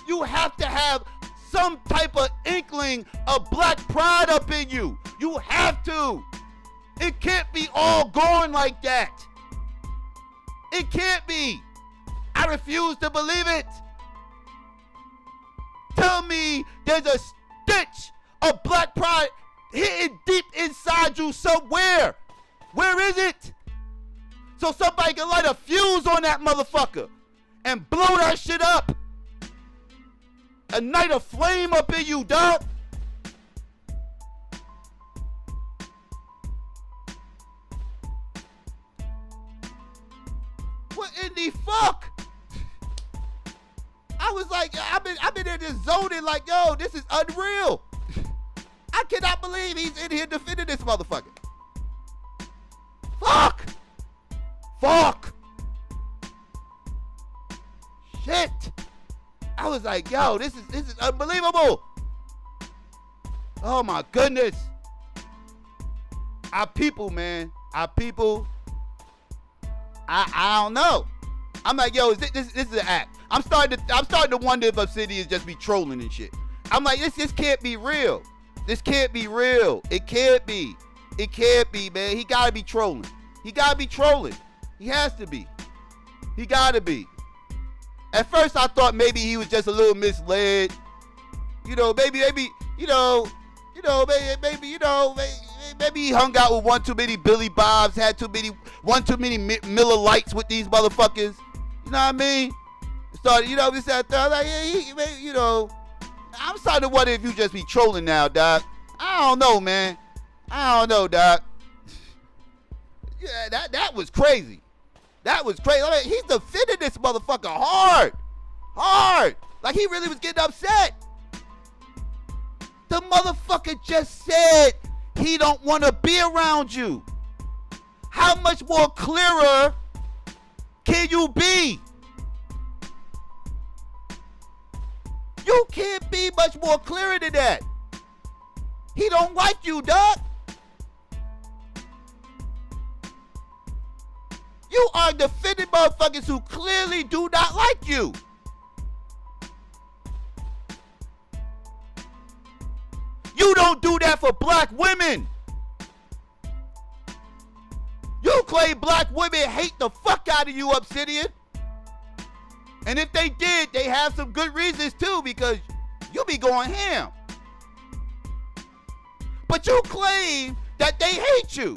You have to have some type of inkling of black pride up in you. You have to. It can't be all gone like that. It can't be. I refuse to believe it. Tell me there's a stitch of black pride hidden deep inside you somewhere. Where is it? So somebody can light a fuse on that motherfucker and blow that shit up. Ignite a flame up in you, dog. What in the fuck? I was like, I've been in this zoning like, yo, this is unreal. I cannot believe he's in here defending this motherfucker. Fuck. Fuck. Shit. I was like, yo, this is unbelievable. Oh my goodness. Our people, man. Our people. I don't know. I'm like, yo, this is an act. I'm starting to wonder if Obsidian just be trolling and shit. I'm like, this can't be real. This can't be real. It can't be. It can't be, man. He gotta be trolling. He gotta be trolling. He has to be. He gotta be. At first I thought maybe he was just a little misled. Maybe he hung out with one too many Billy Bobs, had one too many Miller Lights with these motherfuckers. You know what I mean? Started, this, that, that. Like, I'm starting to wonder if you just be trolling now, dog. I don't know, man. I don't know, dog. Yeah, that was crazy. That was crazy. I mean, he's defending this motherfucker hard. Hard. Like he really was getting upset. The motherfucker just said he don't want to be around you. How much more clearer can you be? You can't be much more clearer than that. He don't like you, dog. You are defending motherfuckers who clearly do not like you. You don't do that for black women. You claim black women hate the fuck out of you, Obsidian. And if they did, they have some good reasons too, because you be going ham. But you claim that they hate you.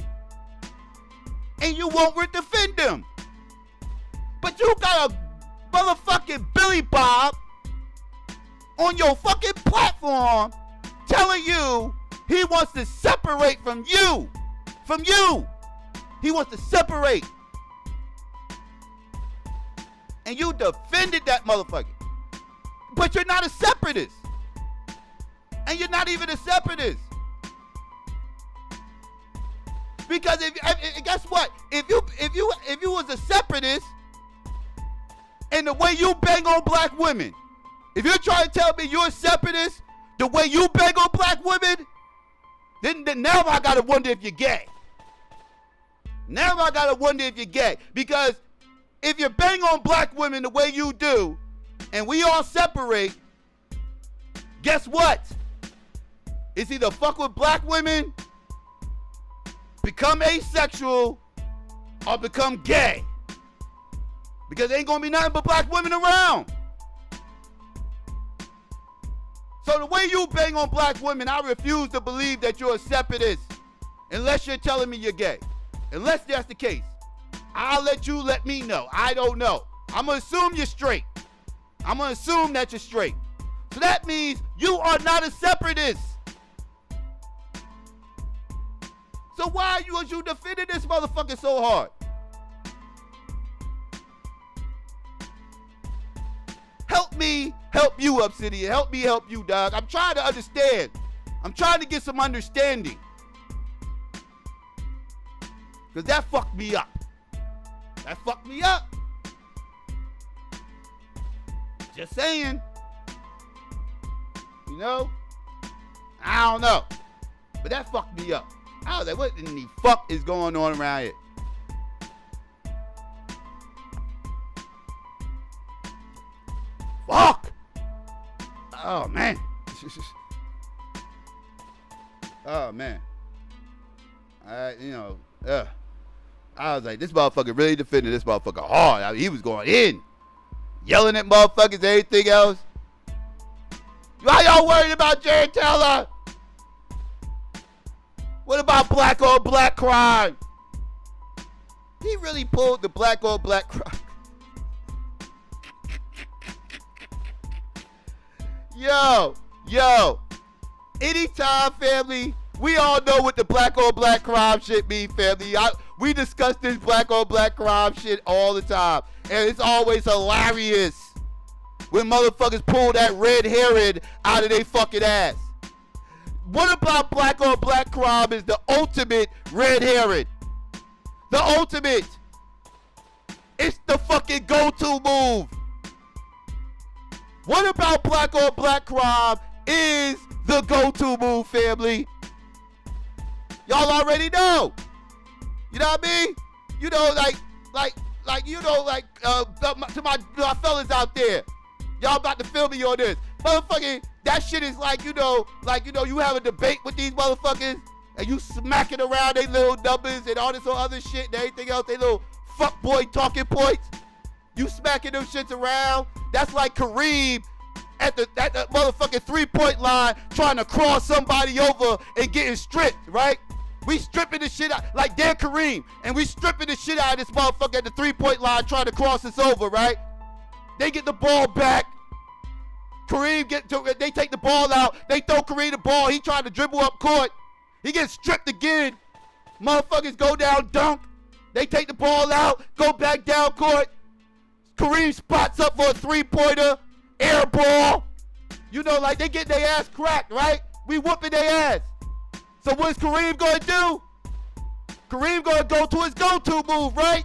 And you won't defend them. But you got a motherfucking Billy Bob on your fucking platform telling you he wants to separate from you. From you. He wants to separate. And you defended that motherfucker. But you're not a separatist. And you're not even a separatist. Because guess what? If you was a separatist, and the way you bang on black women, if you're trying to tell me you're a separatist, the way you bang on black women, then now I gotta wonder if you're gay. Now I gotta wonder if you're gay. Because if you bang on black women the way you do, and we all separate, guess what? It's either fuck with black women, become asexual, or become gay. Because there ain't gonna be nothing but black women around. So the way you bang on black women, I refuse to believe that you're a separatist unless you're telling me you're gay. Unless that's the case. I'll let you let me know. I don't know. I'm gonna assume you're straight. I'm gonna assume that you're straight. So that means you are not a separatist. So why was you defending this motherfucker so hard? Help me help you, Obsidian. Help me help you, dog. I'm trying to understand. I'm trying to get some understanding. Because that fucked me up. That fucked me up. Just saying. You know? I don't know. But that fucked me up. I was like, what in the fuck is going on around here? Fuck! Oh, man. Oh, man. I was like, this motherfucker really defended this motherfucker hard. I mean, he was going in. Yelling at motherfuckers and everything else. Why y'all worried about Jared Taylor? What about black on black crime? He really pulled the black on black crime. Yo. Anytime, family, we all know what the black on black crime shit mean, family. We discuss this black on black crime shit all the time. And it's always hilarious when motherfuckers pull that red herring out of their fucking ass. What about black on black crime is the ultimate red herring? The ultimate. It's the fucking go-to move. What about black on black crime is the go-to move, family? Y'all already know. You know what I mean? You know, to my fellas out there, y'all about to feel me on this. Motherfucking, that shit is like you have a debate with these motherfuckers and you smacking around they little numbers and all this other shit and everything else, they little fuckboy talking points. You smacking them shits around. That's like Kareem at the motherfucking 3-point line trying to cross somebody over and getting stripped, right? We stripping the shit out, like they're Kareem, and we stripping the shit out of this motherfucker at the 3-point line trying to cross us over, right? They get the ball back. They take the ball out. They throw Kareem the ball. He tried to dribble up court. He gets stripped again. Motherfuckers go down, dunk. They take the ball out, go back down court. Kareem spots up for a three-pointer, air ball. You know, like they get their ass cracked, right? We whooping their ass. So what's Kareem gonna do? Kareem gonna go to his go-to move, right?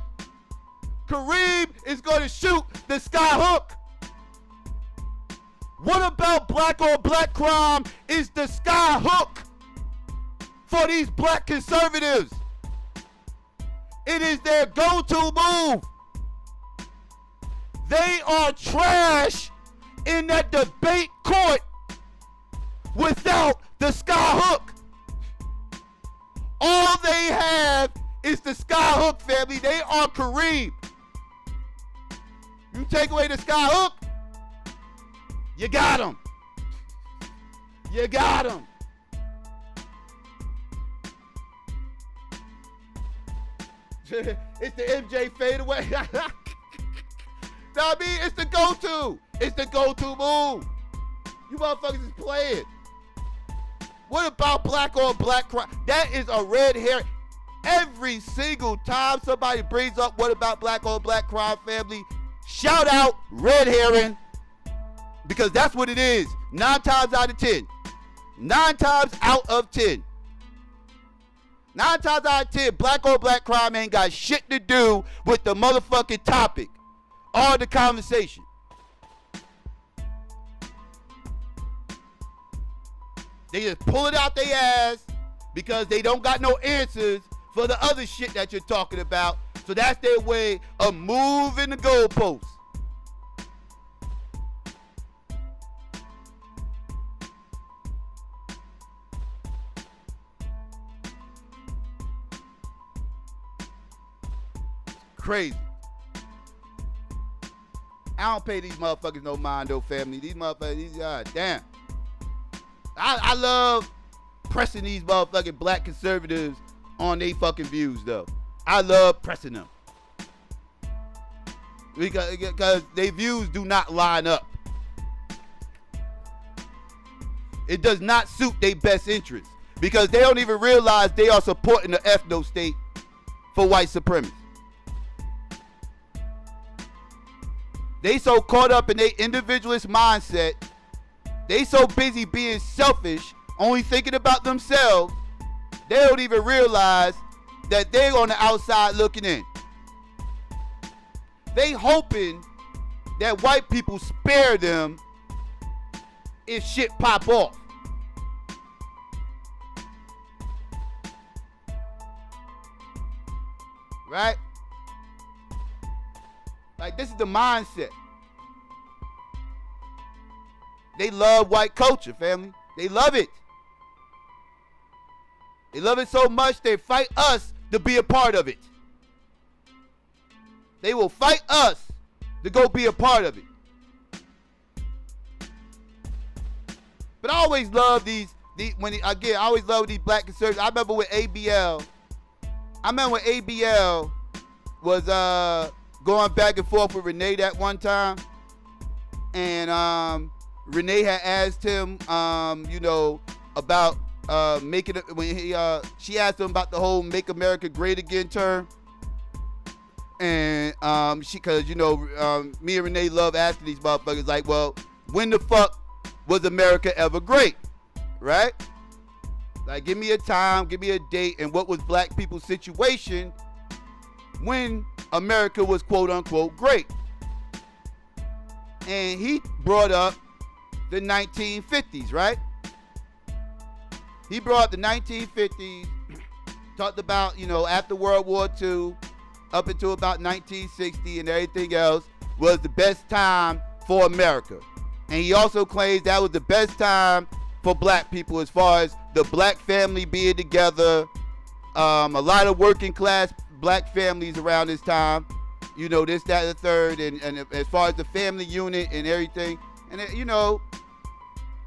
Kareem is gonna shoot the sky hook. What about black on black crime is the sky hook for these black conservatives? It is their go-to move. They are trash in that debate court without the sky hook. All they have is the sky hook, family. They are Kareem. You take away the sky hook, you got him. You got him. It's the MJ fadeaway. No, I mean, it's the go-to. It's the go-to move. You motherfuckers is playing. What about black on black crime? That is a red herring. Every single time somebody brings up what about black on black crime, family, shout out red herring, because that's what it is. 9 times out of 10. 9 times out of 10. 9 times out of 10, black on black crime ain't got shit to do with the motherfucking topic or the conversation. They just pull it out their ass because they don't got no answers for the other shit that you're talking about. So that's their way of moving the goalposts. Crazy. I don't pay these motherfuckers no mind though, family. These motherfuckers, damn. I love pressing these motherfucking black conservatives on their fucking views though. I love pressing them. Because their views do not line up. It does not suit their best interests. Because they don't even realize they are supporting the ethno state for white supremacy. They so caught up in their individualist mindset. They so busy being selfish, only thinking about themselves, they don't even realize that they're on the outside looking in. They hoping that white people spare them if shit pop off. Right? Like, this is the mindset. They love white culture, family. They love it. They love it so much they fight us to be a part of it. They will fight us to go be a part of it. But I always love I always love these black conservatives. I remember when ABL was going back and forth with Renee that one time. And Renee had asked him, about making it when she asked him about the whole "Make America Great Again" term, and because me and Renee love asking these motherfuckers like, well, when the fuck was America ever great, right? Like, give me a time, give me a date, and what was black people's situation when America was quote unquote great? And he brought up the 1950s, right? He brought up the 1950s, talked about, after World War II, up until about 1960 and everything else was the best time for America. And he also claims that was the best time for black people as far as the black family being together. A lot of working class black families around this time, this, that, and the third, and as far as the family unit and everything. And,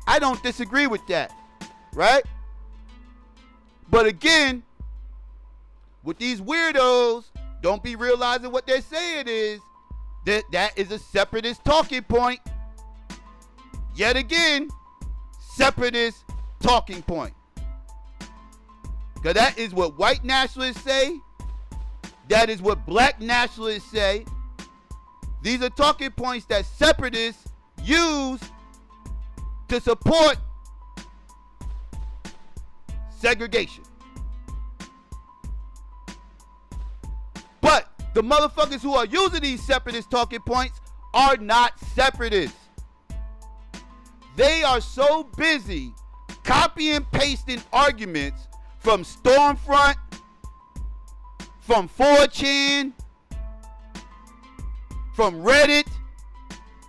I don't disagree with that, right? But again, with these weirdos, don't be realizing what they're saying is that is a separatist talking point. Yet again, separatist talking point. Because that is what white nationalists say. That is what black nationalists say. These are talking points that separatists use to support segregation. But the motherfuckers who are using these separatist talking points are not separatists. They are so busy copy and pasting arguments from Stormfront, from 4chan, from Reddit.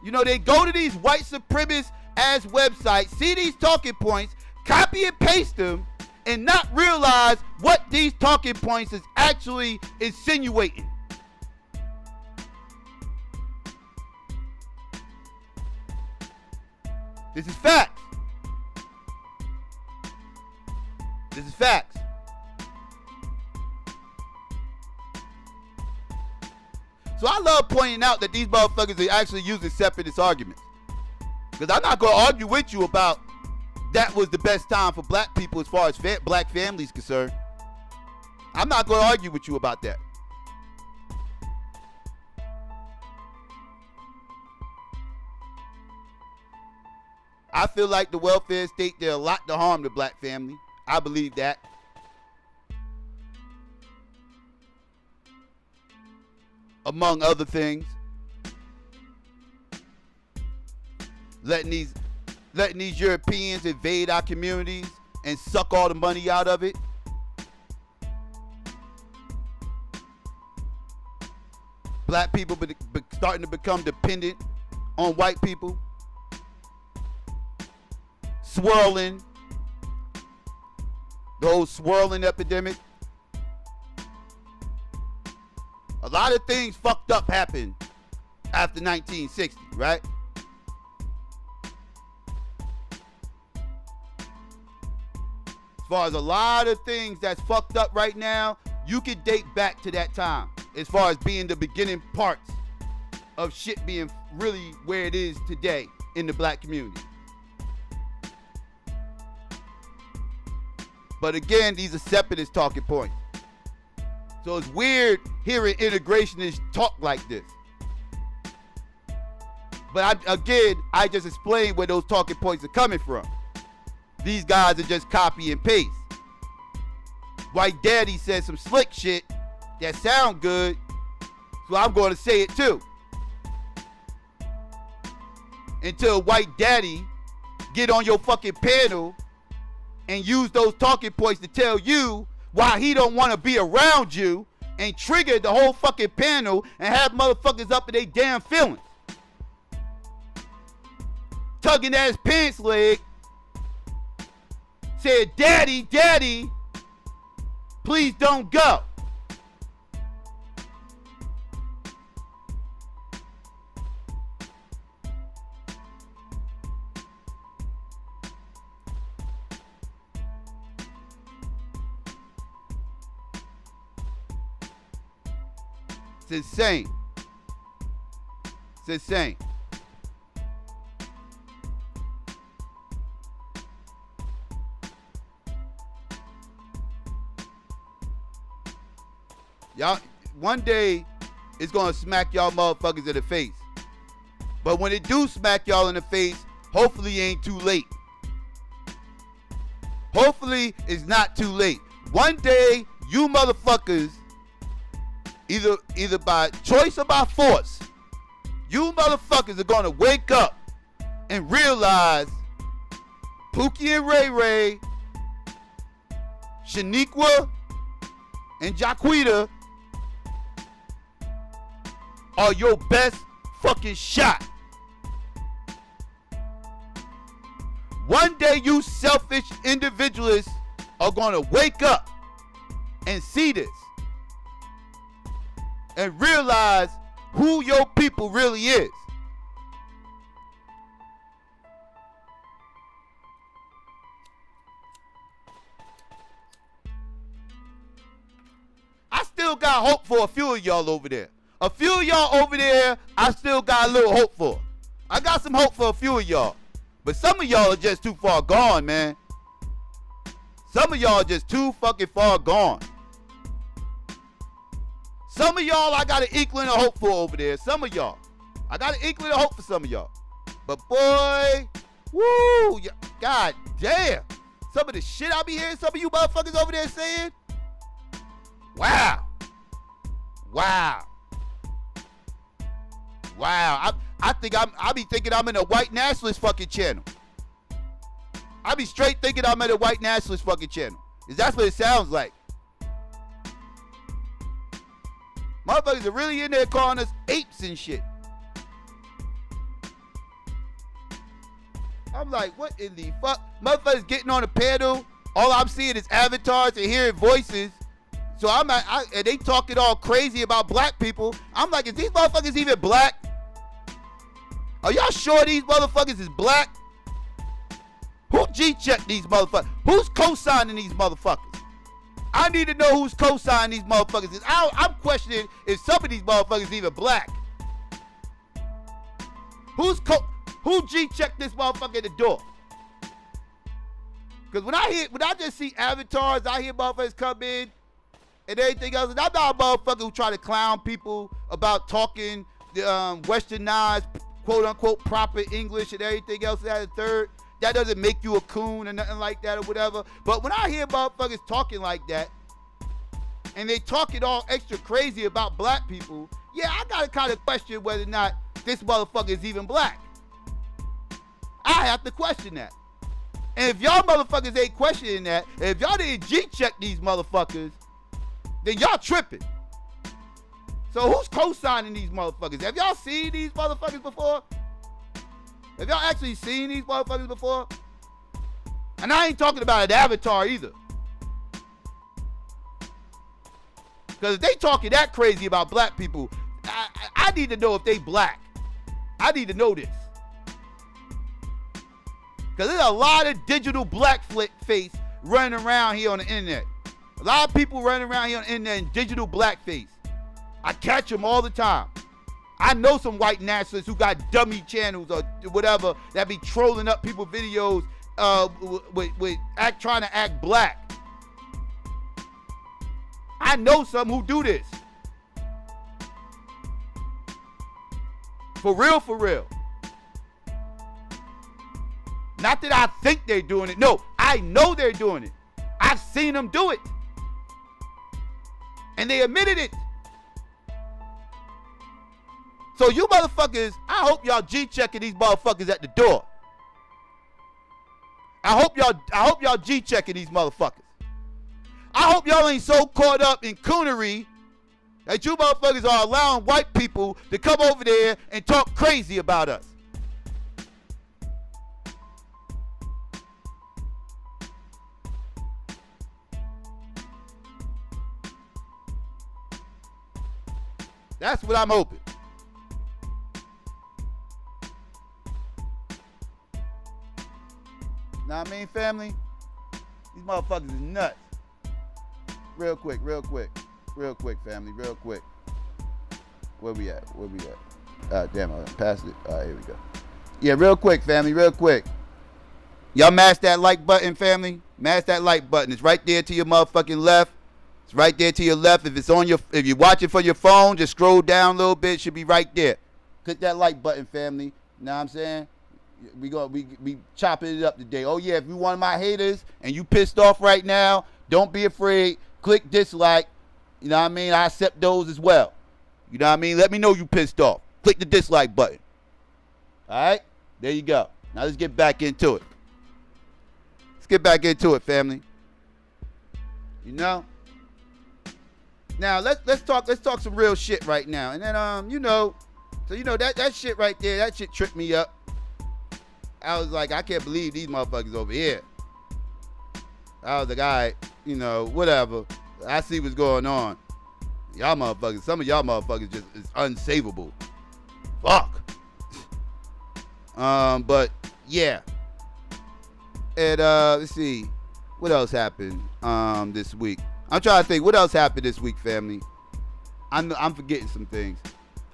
You know, they go to these white supremacist ass websites, see these talking points, copy and paste them, and not realize what these talking points is actually insinuating. This is facts. This is facts. So I love pointing out that these motherfuckers are actually using separatist arguments. Because I'm not going to argue with you about that was the best time for black people as far as black families concerned. I'm not going to argue with you about that. I feel like the welfare state did a lot to harm the black family. I believe that. Among other things. Letting these Europeans invade our communities and suck all the money out of it. Black people starting to become dependent on white people. Swirling. The whole swirling epidemic. A lot of things fucked up happened after 1960, right? As far as a lot of things that's fucked up right now, you can date back to that time. As far as being the beginning parts of shit being really where it is today in the black community. But again, these are separatist talking points. So it's weird hearing integrationists talk like this. But I just explained where those talking points are coming from. These guys are just copy and paste. White Daddy said some slick shit that sound good, so I'm going to say it too. Until White Daddy get on your fucking panel and use those talking points to tell you why he don't want to be around you and trigger the whole fucking panel and have motherfuckers up in their damn feelings. Tugging at his pants leg. Said, Daddy, Daddy, please don't go. It's insane. It's insane. Y'all, one day it's gonna smack y'all motherfuckers in the face. But when it do smack y'all in the face, hopefully it ain't too late. Hopefully it's not too late. One day, you motherfuckers, either by choice or by force, you motherfuckers are gonna wake up and realize Pookie and Ray Ray, Shaniqua and Jaquita are your best fucking shot. One day you selfish individualists are gonna wake up and see this and realize who your people really is. I still got hope for a few of y'all over there. A few of y'all over there, I still got a little hope for. I got some hope for a few of y'all. But some of y'all are just too far gone, man. Some of y'all are just too fucking far gone. Some of y'all, I got an inkling of hope for over there. Some of y'all. I got an inkling of hope for some of y'all. But boy, woo, god damn. Some of the shit I be hearing some of you motherfuckers over there saying. Wow. Wow. Wow. I think I be thinking I'm in a white nationalist fucking channel. I be straight thinking I'm in a white nationalist fucking channel. Cause that's what it sounds like. Motherfuckers are really in there calling us apes and shit. I'm like, what in the fuck? Motherfuckers getting on a panel. All I'm seeing is avatars and hearing voices. So and they talking all crazy about black people. I'm like, is these motherfuckers even black? Are y'all sure these motherfuckers is black? Who G-checked these motherfuckers? Who's co-signing these motherfuckers? I need to know who's co-signing these motherfuckers. I'm questioning if some of these motherfuckers even black. Who G-checked this motherfucker at the door? Because when I just see avatars, I hear motherfuckers come in and everything else. And I'm not a motherfucker who try to clown people about talking the westernized, quote unquote, proper English and everything else. That third. That doesn't make you a coon or nothing like that or whatever. But when I hear motherfuckers talking like that, and they talking all extra crazy about black people, yeah, I gotta kind of question whether or not this motherfucker is even black. I have to question that. And if y'all motherfuckers ain't questioning that, and if y'all didn't G-check these motherfuckers, then y'all tripping. So who's co-signing these motherfuckers? Have y'all seen these motherfuckers before? Have y'all actually seen these motherfuckers before? And I ain't talking about an avatar either. Because if they talking that crazy about black people, I need to know if they black. I need to know this. Because there's a lot of digital blackface running around here on the internet. A lot of people running around here on the internet in digital blackface. I catch them all the time. I know some white nationalists who got dummy channels or whatever that be trolling up people's videos with trying to act black. I know some who do this. For real, for real. Not that I think they're doing it. No, I know they're doing it. I've seen them do it. And they admitted it. So you motherfuckers, I hope y'all G-checking these motherfuckers at the door. I hope y'all G-checking these motherfuckers. I hope y'all ain't so caught up in coonery that you motherfuckers are allowing white people to come over there and talk crazy about us. That's what I'm hoping. Know what I mean, family? These motherfuckers is nuts. Real quick, family, real quick. Where we at? Damn, I passed it. All right, here we go. Yeah, real quick, family, real quick. Y'all mash that like button, family. Mash that like button. It's right there to your motherfucking left. It's right there to your left. If you're watching from your phone, just scroll down a little bit. It should be right there. Click that like button, family. Know what I'm saying? We chopping it up today. Oh yeah, if you one of my haters and you pissed off right now, don't be afraid. Click dislike. You know what I mean? I accept those as well. You know what I mean? Let me know you pissed off. Click the dislike button. Alright? There you go. Now let's get back into it. Let's get back into it, family. You know? Now let's talk some real shit right now. And then that shit right there, that shit tripped me up. I was like, I can't believe these motherfuckers over here. I was like, all right, whatever. I see what's going on. Y'all motherfuckers, some of y'all motherfuckers just is unsavable. Fuck. But yeah. And let's see, what else happened this week? I'm trying to think what else happened this week, family. I'm forgetting some things.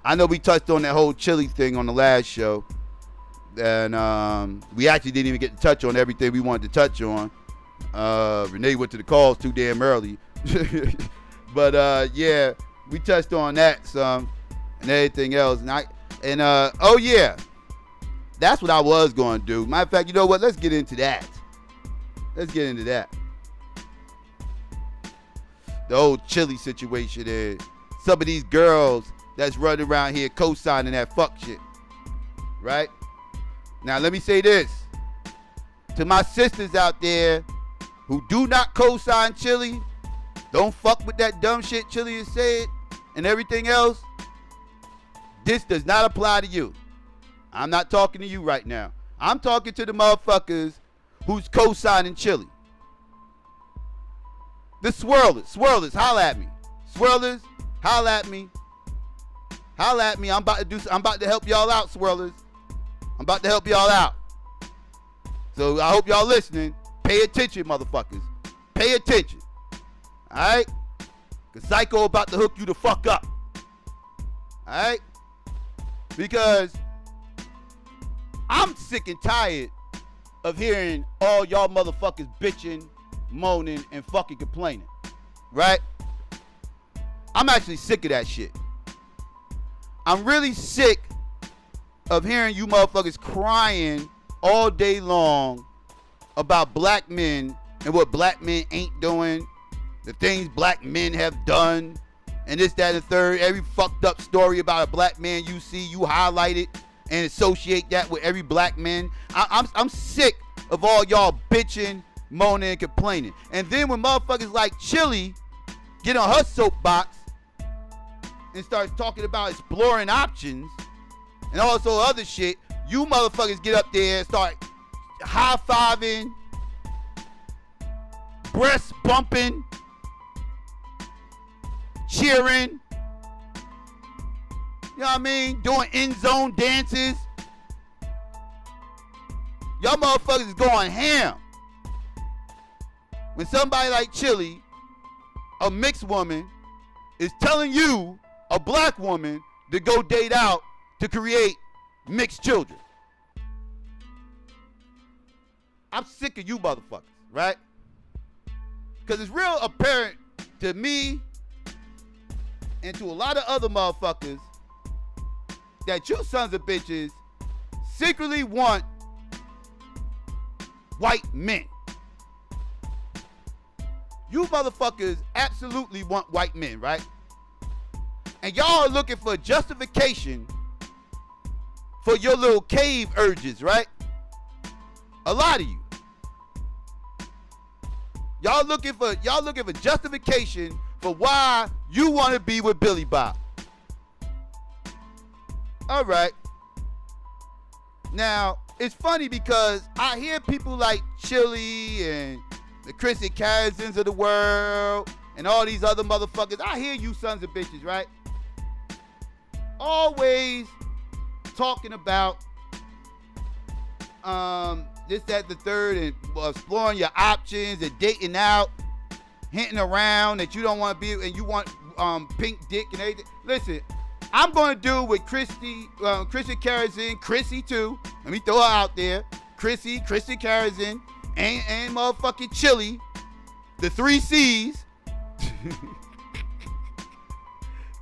I know we touched on that whole Chili thing on the last show. And we actually didn't even get to touch on everything we wanted to touch on. Renee went to the calls too damn early. But yeah, we touched on that some and everything else. And oh yeah, that's what I was going to do. Matter of fact, you know what? Let's get into that. Let's get into that. The whole Chili situation is some of these girls that's running around here co-signing that fuck shit. Right? Now let me say this. To my sisters out there who do not co-sign Chili, don't fuck with that dumb shit Chili has said and everything else. This does not apply to you. I'm not talking to you right now. I'm talking to the motherfuckers who's co-signing Chili. The swirlers, holla at me. Swirlers, holla at me. Holla at me. I'm about to help y'all out, swirlers. I'm about to help y'all out. So I hope y'all listening. Pay attention, motherfuckers. Pay attention. Alright? Cause Psycho about to hook you the fuck up. Alright? Because I'm sick and tired of hearing all y'all motherfuckers bitching, moaning, and fucking complaining. Right? I'm actually sick of that shit. I'm really sick of hearing you motherfuckers crying all day long about black men and what black men ain't doing, the things black men have done, and this, that, and the third. Every fucked up story about a black man you see, you highlight it and associate that with every black man. I'm sick of all y'all bitching, moaning, and complaining. And then when motherfuckers like Chili get on her soapbox and starts talking about exploring options and also other shit, you motherfuckers get up there and start high-fiving, breast bumping, cheering, you know what I mean, doing end zone dances. Y'all motherfuckers is going ham. When somebody like Chili, a mixed woman, is telling you, a black woman, to go date out to create mixed children. I'm sick of you motherfuckers, right? Because it's real apparent to me and to a lot of other motherfuckers that you sons of bitches secretly want white men. You motherfuckers absolutely want white men, right? And y'all are looking for justification for your little cave urges, right? A lot of you. Y'all looking for justification for why you want to be with Billy Bob. All right. Now, it's funny because I hear people like Chili and the Chrissy Carrisons of the world and all these other motherfuckers. I hear you sons of bitches, right? Always talking about this, that, the third, and exploring your options and dating out, hinting around that you don't want to be, and you want pink dick and everything. Listen, I'm going to do with Chrissy Carrison, Chrissy too. Let me throw her out there. Chrissy Carrison, and motherfucking Chili, the 3 C's.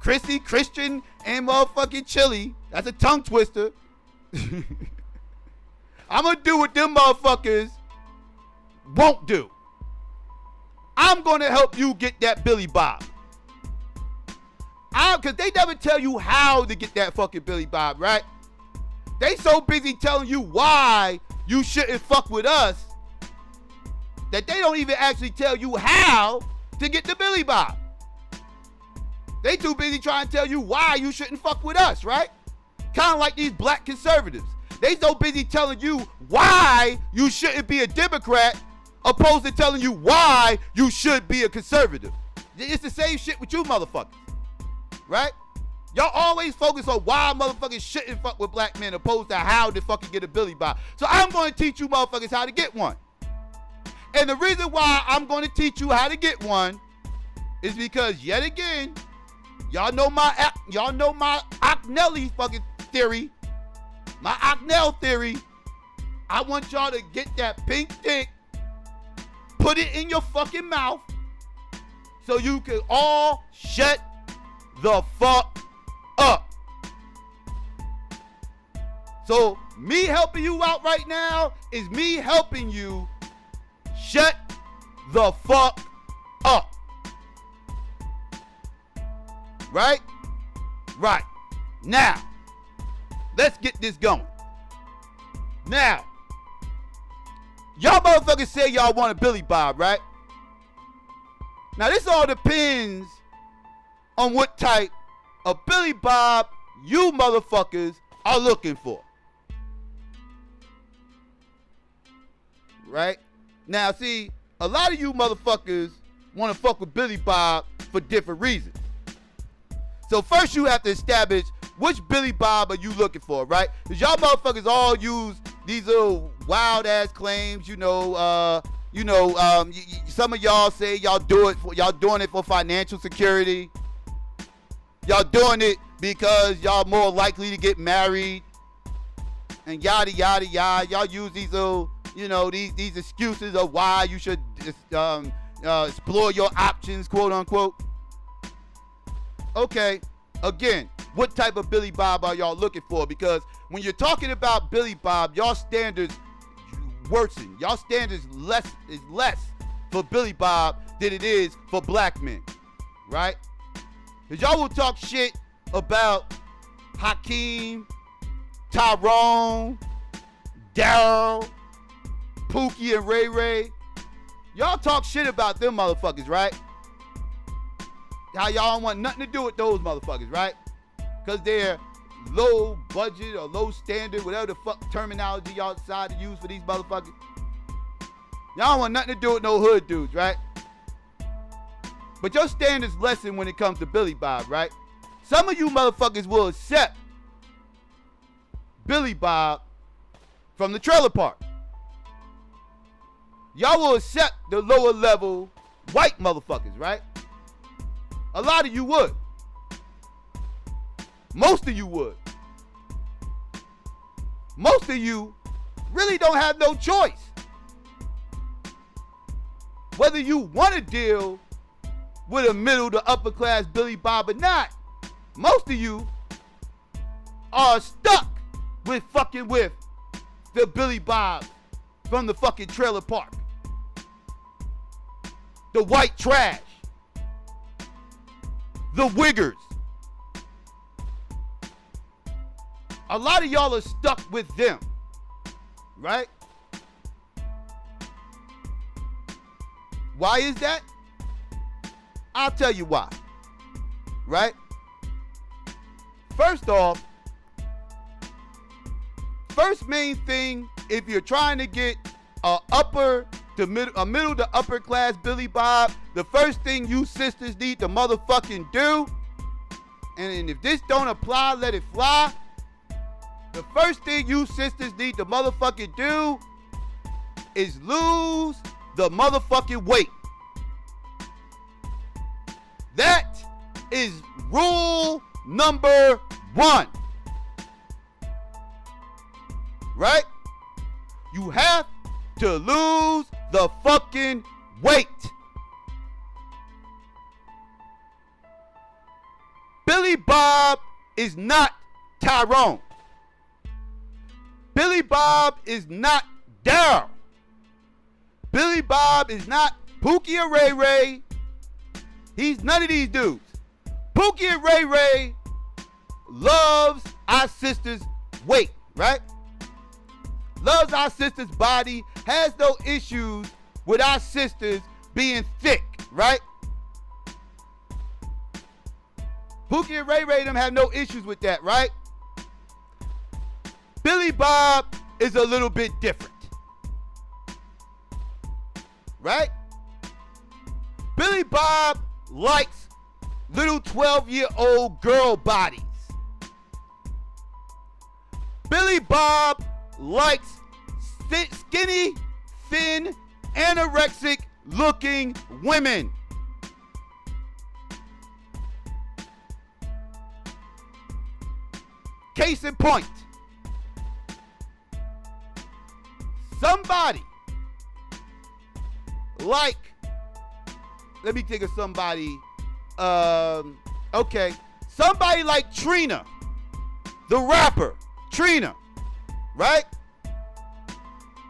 Chrissy, Christian, and motherfucking Chili. That's a tongue twister. I'm going to do what them motherfuckers won't do. I'm going to help you get that Billy Bob. Because they never tell you how to get that fucking Billy Bob, right? They so busy telling you why you shouldn't fuck with us that they don't even actually tell you how to get the Billy Bob. They too busy trying to tell you why you shouldn't fuck with us, right? Kind of like these black conservatives. They so busy telling you why you shouldn't be a Democrat opposed to telling you why you should be a conservative. It's the same shit with you motherfuckers, right? Y'all always focus on why motherfuckers shouldn't fuck with black men opposed to how to fucking get a Billy Bob. So I'm going to teach you motherfuckers how to get one. And the reason why I'm going to teach you how to get one is because, yet again, y'all know my Acknelly fucking theory. My Ocknell theory, I want y'all to get that pink dick, put it in your fucking mouth, so you can all shut the fuck up. So me helping you out right now is me helping you shut the fuck up. Right? Right. Now, let's get this going. Now, y'all motherfuckers say y'all want a Billy Bob, right? Now, this all depends on what type of Billy Bob you motherfuckers are looking for. Right? Now, see, a lot of you motherfuckers want to fuck with Billy Bob for different reasons. So first you have to establish which Billy Bob are you looking for, right? Because y'all motherfuckers all use these little wild ass claims, some of y'all say y'all doing it for financial security. Y'all doing it because y'all more likely to get married and yada yada yada. Y'all use these little, these excuses of why you should explore your options, quote unquote. Okay, again, what type of Billy Bob are y'all looking for? Because when you're talking about Billy Bob, y'all standards worsen. Y'all standards is less for Billy Bob than it is for black men, right? Because y'all will talk shit about Hakeem, Tyrone, Daryl, Pookie, and Ray Ray. Y'all talk shit about them motherfuckers, right? How y'all don't want nothing to do with those motherfuckers, right? Because they're low budget or low standard, whatever the fuck terminology y'all decide to use for these motherfuckers. Y'all don't want nothing to do with no hood dudes, right? But your standards lessen when it comes to Billy Bob, right? Some of you motherfuckers will accept Billy Bob from the trailer park. Y'all will accept the lower level white motherfuckers, right? A lot of you would. Most of you would. Most of you really don't have no choice. Whether you want to deal with a middle to upper class Billy Bob or not, most of you are stuck with fucking with the Billy Bob from the fucking trailer park. The white trash. The wiggers. A lot of y'all are stuck with them, right? Why is that? I'll tell you why, right? First off, first main thing, if you're trying to get a middle to upper class Billy Bob, the first thing you sisters need to motherfucking do, and if this don't apply, let it fly. The first thing you sisters need to motherfucking do is lose the motherfucking weight. That is rule number 1. Right? You have to lose the fucking weight. Billy Bob is not Tyrone. Billy Bob is not Daryl. Billy Bob is not Pookie or Ray Ray. He's none of these dudes. Pookie and Ray Ray loves our sister's weight, right? Loves our sister's body, has no issues with our sisters being thick, right? Pookie and Ray Ray them have no issues with that, right? Billy Bob is a little bit different, right? Billy Bob likes little 12-year-old girl bodies. Billy Bob likes skinny, thin, anorexic looking women. Case in point, somebody like, let me think of somebody, okay, somebody like Trina, the rapper, Trina, right?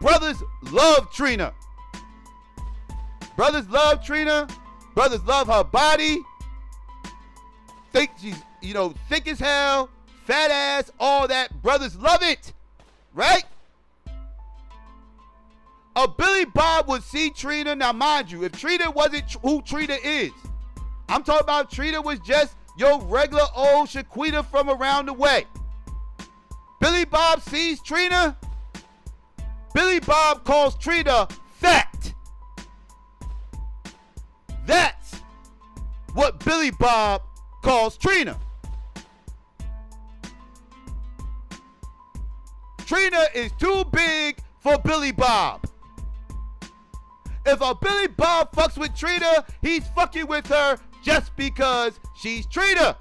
Brothers love Trina. Brothers love Trina. Brothers love her body. Think she's, thick as hell, fat ass, all that. Brothers love it, right? A Billy Bob would see Trina. Now, mind you, if Trina wasn't who Trina is, I'm talking about Trina was just your regular old Shaquita from around the way. Billy Bob sees Trina. Billy Bob calls Trina fat. That's what Billy Bob calls Trina. Trina is too big for Billy Bob. If a Billy Bob fucks with Trina, he's fucking with her just because she's Trina.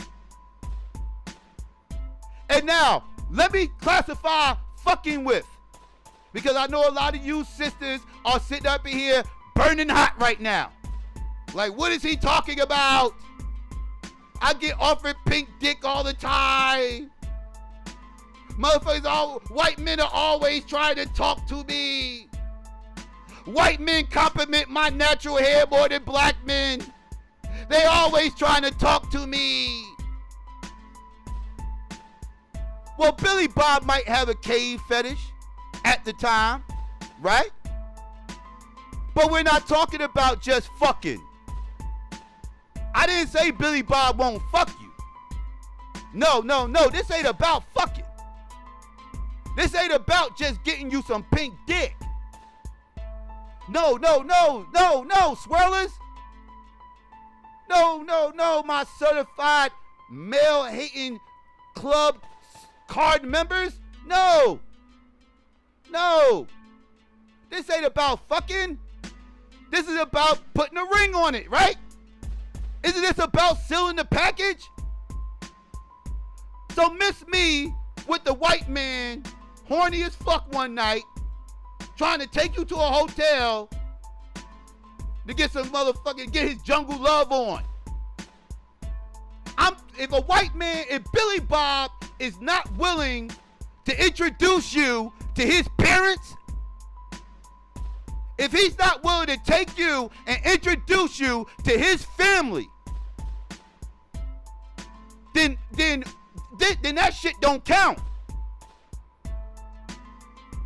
And now, let me classify fucking with. Because I know a lot of you sisters are sitting up in here burning hot right now. Like, what is he talking about? I get offered pink dick all the time. Motherfuckers, white men are always trying to talk to me. White men compliment my natural hair more than black men. They always trying to talk to me. Well, Billy Bob might have a cave fetish at the time, right? But we're not talking about just fucking. I didn't say Billy Bob won't fuck you. No. This ain't about fucking. This ain't about just getting you some pink dick. No, swirlers. No, my certified male-hating club card members. No. This ain't about fucking. This is about putting a ring on it, right? Isn't this about sealing the package? So miss me with the white man, horny as fuck one night, trying to take you to a hotel to get some get his jungle love on. If Billy Bob is not willing to introduce you to his parents, if he's not willing to take you and introduce you to his family, then that shit don't count.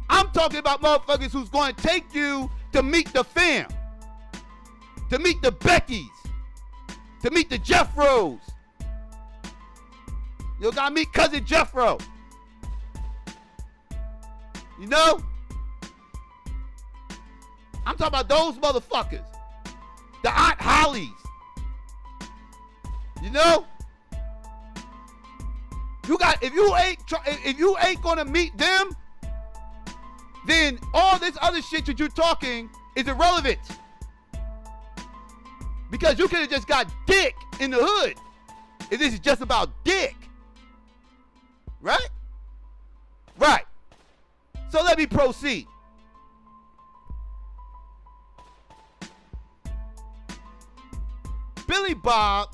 I'm talking about motherfuckers who's going to take you to meet the fam, to meet the Beckys, to meet the Jeffros. You gotta meet cousin Jeffro. You know? I'm talking about those motherfuckers. The Aunt Hollies. You know? If you ain't gonna meet them, then all this other shit that you're talking is irrelevant. Because you could have just got dick in the hood if this is just about dick. Right? Right. So let me proceed. Billy Bob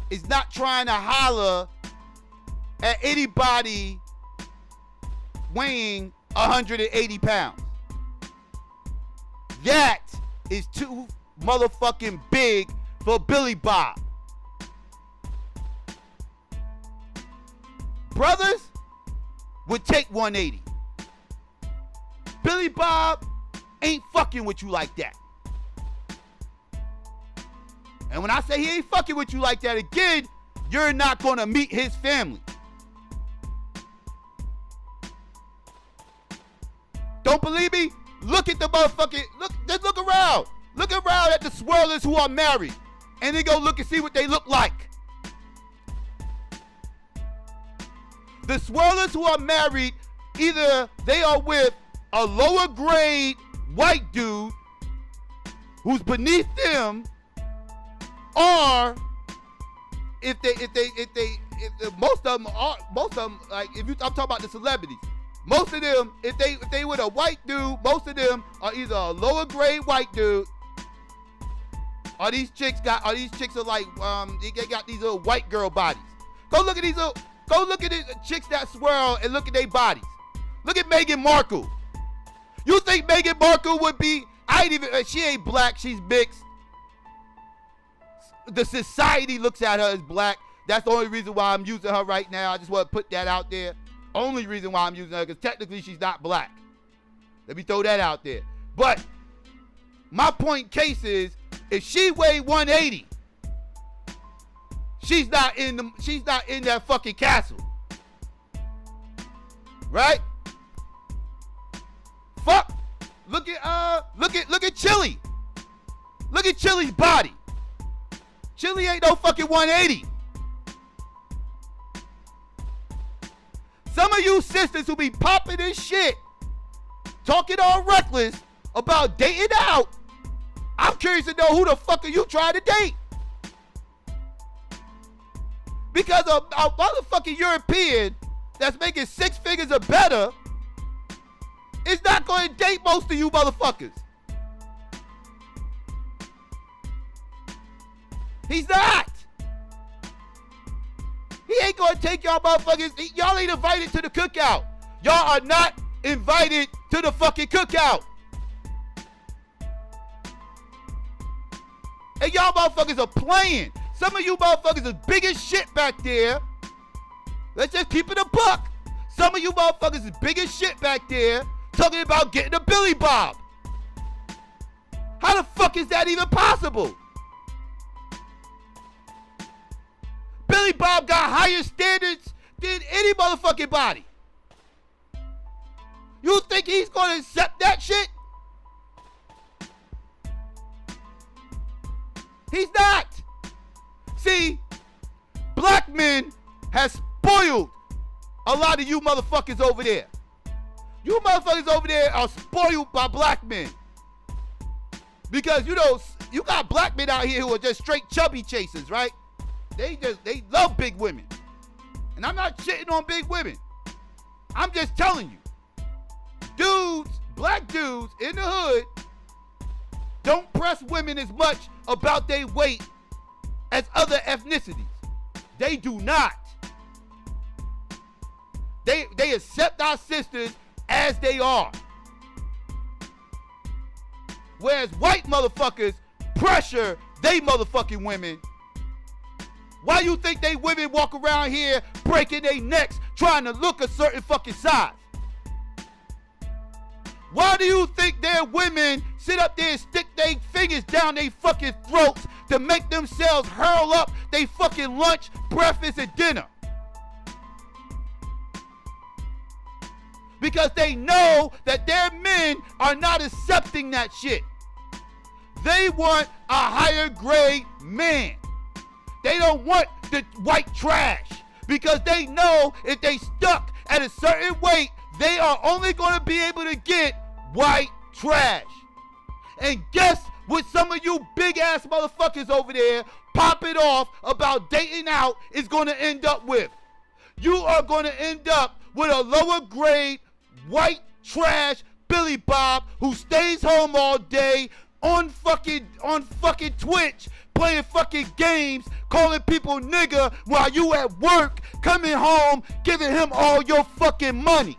is not trying to holler at anybody weighing 180 pounds. That is too motherfucking big for Billy Bob. Brothers would take 180. Billy Bob ain't fucking with you like that. And when I say he ain't fucking with you like that again, you're not gonna meet his family. Don't believe me? Look at the motherfucking, just look around. Look around at the swirlers who are married. And then go look and see what they look like. The swirlers who are married, either they are with a lower grade white dude who's beneath them, or if most of them, like I'm talking about the celebrities, Most of them, if they with a white dude, most of them are either a lower grade white dude, or these chicks are like they got these little white girl bodies. Go look at these chicks that swirl and look at their bodies. Look at Meghan Markle. You think Meghan Markle would be? She ain't black. She's mixed. The society looks at her as black. That's the only reason why I'm using her right now. I just want to put that out there. Only reason why I'm using her, because technically she's not black. Let me throw that out there. But my point case is, if she weighed 180, she's not in that fucking castle. Right? Fuck. Look at Chili. Look at Chili's body. Chili ain't no fucking 180. Some of you sisters who be popping this shit, talking all reckless about dating out, I'm curious to know who the fuck are you trying to date? Because a motherfucking European that's making 6 figures or better is not going to date most of you motherfuckers. He's not. He ain't gonna take y'all motherfuckers. Y'all ain't invited to the cookout. Y'all are not invited to the fucking cookout. And y'all motherfuckers are playing. Some of you motherfuckers is big as shit back there. Let's just keep it a buck. Some of you motherfuckers is big as shit back there talking about getting a Billy Bob. How the fuck is that even possible? Billy Bob got higher standards than any motherfucking body. You think he's gonna accept that shit? He's not. See, black men has spoiled a lot of you motherfuckers over there. You motherfuckers over there are spoiled by black men. Because, you know, you got black men out here who are just straight chubby chasers, right? They love big women. And I'm not shitting on big women. I'm just telling you. Dudes, black dudes in the hood don't press women as much about their weight as other ethnicities. They do not. They accept our sisters as they are. Whereas white motherfuckers pressure they motherfucking women. Why you think they women walk around here breaking their necks trying to look a certain fucking size? Why do you think their women sit up there and stick their fingers down their fucking throats to make themselves hurl up their fucking lunch, breakfast, and dinner? Because they know that their men are not accepting that shit. They want a higher grade man. They don't want the white trash, because they know if they stuck at a certain weight, they are only going to be able to get white trash. And guess what some of you big ass motherfuckers over there pop it off about dating out is going to end up with? You are going to end up with a lower grade white trash Billy Bob who stays home all day on fucking Twitch playing fucking games, calling people nigga while you at work, coming home, giving him all your fucking money.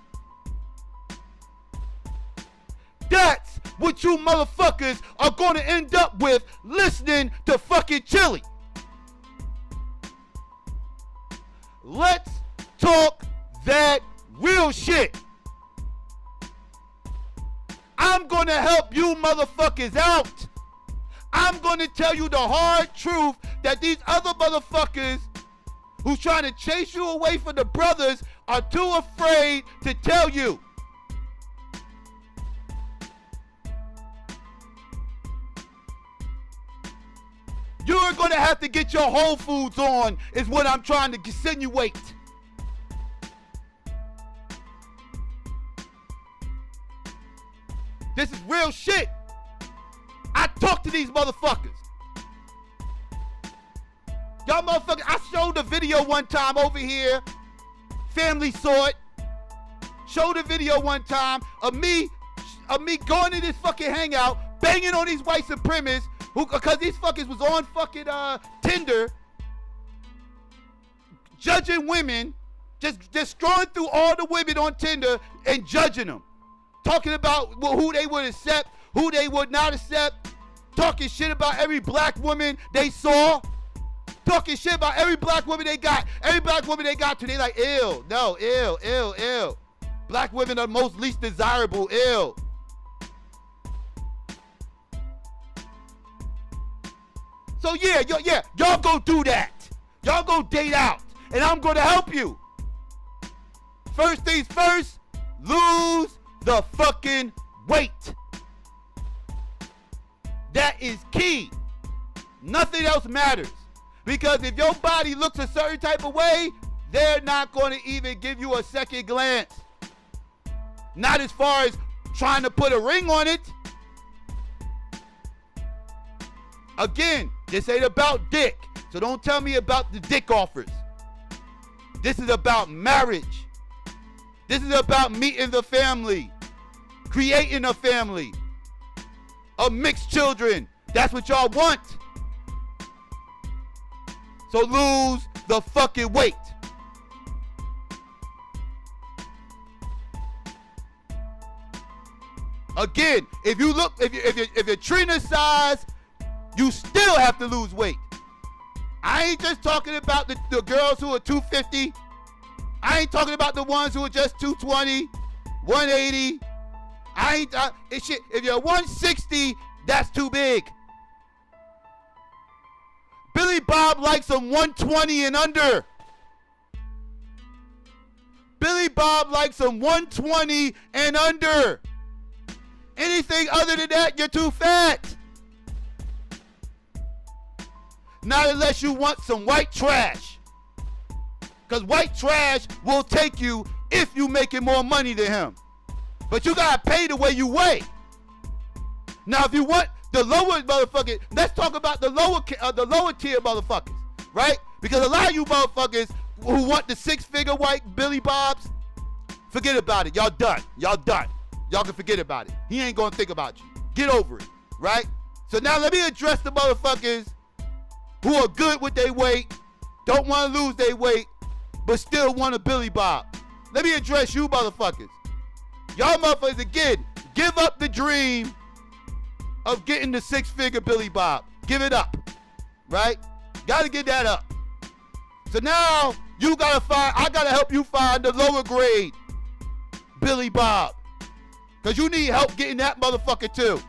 That's what you motherfuckers are gonna end up with listening to fucking Chili. Let's talk that real shit. I'm gonna help you motherfuckers out. I'm gonna tell you the hard truth that these other motherfuckers who's trying to chase you away from the brothers are too afraid to tell you. You are gonna have to get your Whole Foods on, is what I'm trying to insinuate. This is real shit. I talk to these motherfuckers. Y'all motherfuckers, I showed the video one time over here. Family saw it. show the video one time of me going to this fucking hangout, banging on these white supremacists because these fuckers was on fucking Tinder, judging women, just scrolling through all the women on Tinder and judging them, talking about who they would accept, who they would not accept, talking shit about every black woman they saw, talking shit about every black woman they got to. They like, ill, no, ill. Black women are most least desirable, ill. So yeah, y'all go do that. Y'all go date out, and I'm gonna help you. First things first, lose the fucking weight. That is key. Nothing else matters. Because if your body looks a certain type of way, they're not going to even give you a second glance. Not as far as trying to put a ring on it. Again, this ain't about dick. So don't tell me about the dick offers. This is about marriage. This is about meeting the family. Creating a family. Of mixed children. That's what y'all want. So lose the fucking weight. Again, if you're Trina size, you still have to lose weight. I ain't just talking about the girls who are 250. I ain't talking about the ones who are just 220, 180. If you're 160, that's too big. Billy Bob likes them 120 and under. Billy Bob likes them 120 and under. Anything other than that, you're too fat. Not unless you want some white trash. Because white trash will take you if you making more money than him. But you gotta pay the way you weigh. Now, if you want the lower motherfuckers, let's talk about the lower tier motherfuckers, right? Because a lot of you motherfuckers who want the 6-figure white Billy Bobs, forget about it. Y'all done. Y'all can forget about it. He ain't gonna think about you. Get over it, right? So now let me address the motherfuckers who are good with their weight, don't want to lose their weight, but still want a Billy Bob. Let me address you motherfuckers. Y'all motherfuckers, again, give up the dream of getting the 6-figure Billy Bob. Give it up, right? Gotta get that up. So now I gotta help you find the lower grade Billy Bob. Cause you need help getting that motherfucker too.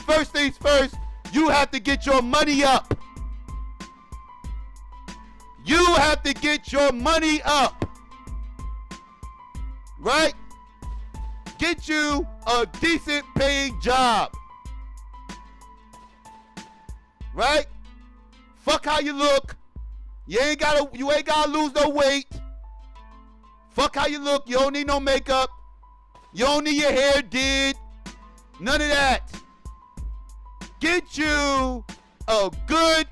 First things first, you have to get your money up. You have to get your money up. Right? Get you a decent paying job. Right? Fuck how you look. You ain't gotta lose no weight. Fuck how you look. You don't need no makeup. You don't need your hair did. None of that. Get you a good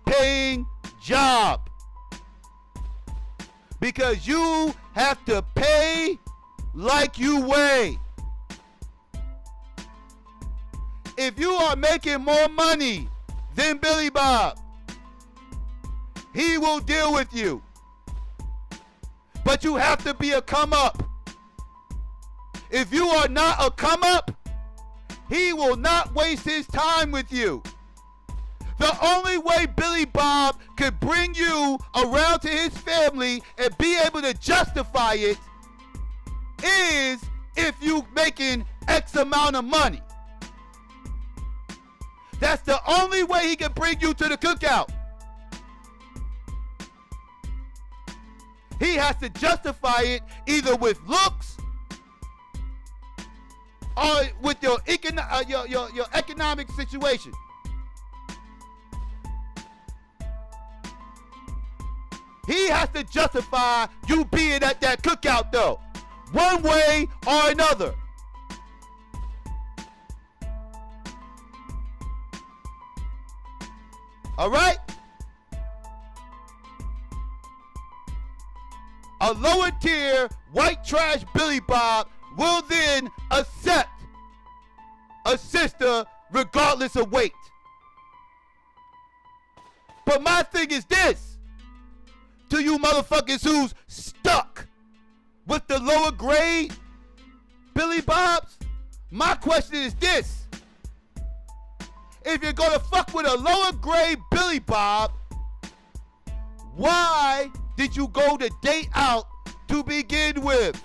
paying job. Because you have to pay like you weigh. If you are making more money than Billy Bob, he will deal with you. But you have to be a come up. If you are not a come up, he will not waste his time with you. The only way Billy Bob could bring you around to his family and be able to justify it is if you making X amount of money. That's the only way he can bring you to the cookout. He has to justify it either with looks or with your economic situation. He has to justify you being at that cookout though, one way or another. All right? a lower tier white trash Billy Bob will then accept a sister regardless of weight. But my thing is this, to you motherfuckers who's stuck with the lower grade Billy Bobs, my question is this. If you're gonna fuck with a lower grade Billy Bob, why did you go the date out to begin with?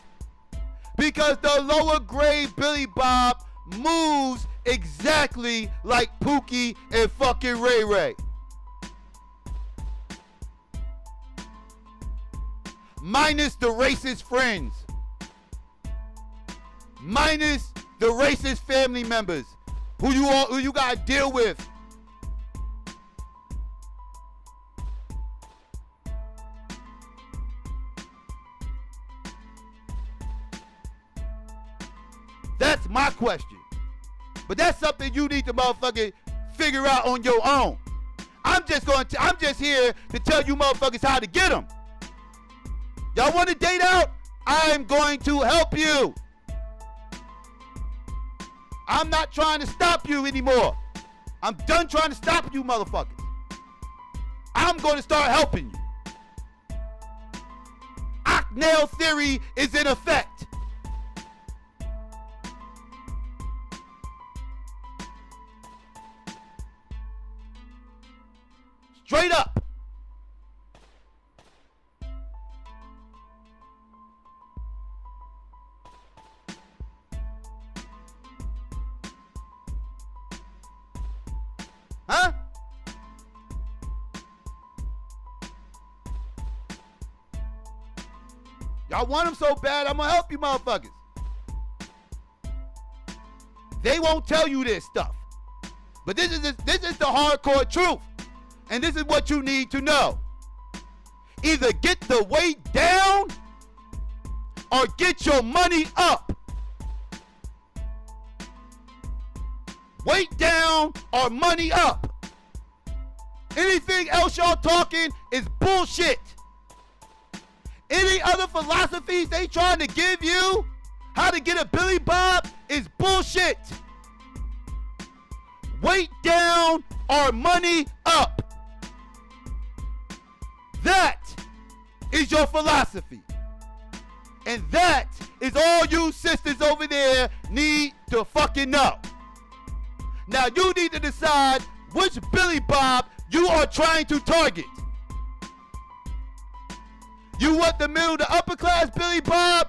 Because the lower grade Billy Bob moves exactly like Pookie and fucking Ray Ray. Minus the racist friends. Minus the racist family members who you gotta deal with. That's my question. But that's something you need to motherfucking figure out on your own. I'm just here to tell you motherfuckers how to get them. Y'all want to date out? I'm going to help you. I'm not trying to stop you anymore. I'm done trying to stop you motherfuckers. I'm going to start helping you. Ocknail theory is in effect. Straight up. Huh? Y'all want them so bad, I'm gonna help you motherfuckers. They won't tell you this stuff. But this is the hardcore truth. And this is what you need to know. Either get the weight down or get your money up. Weight down or money up. Anything else y'all talking is bullshit. Any other philosophies they trying to give you, how to get a Billy Bob, is bullshit. Weight down or money up. That is your philosophy. And that is all you sisters over there need to fucking know. Now you need to decide which Billy Bob you are trying to target. You want the middle to upper class Billy Bob?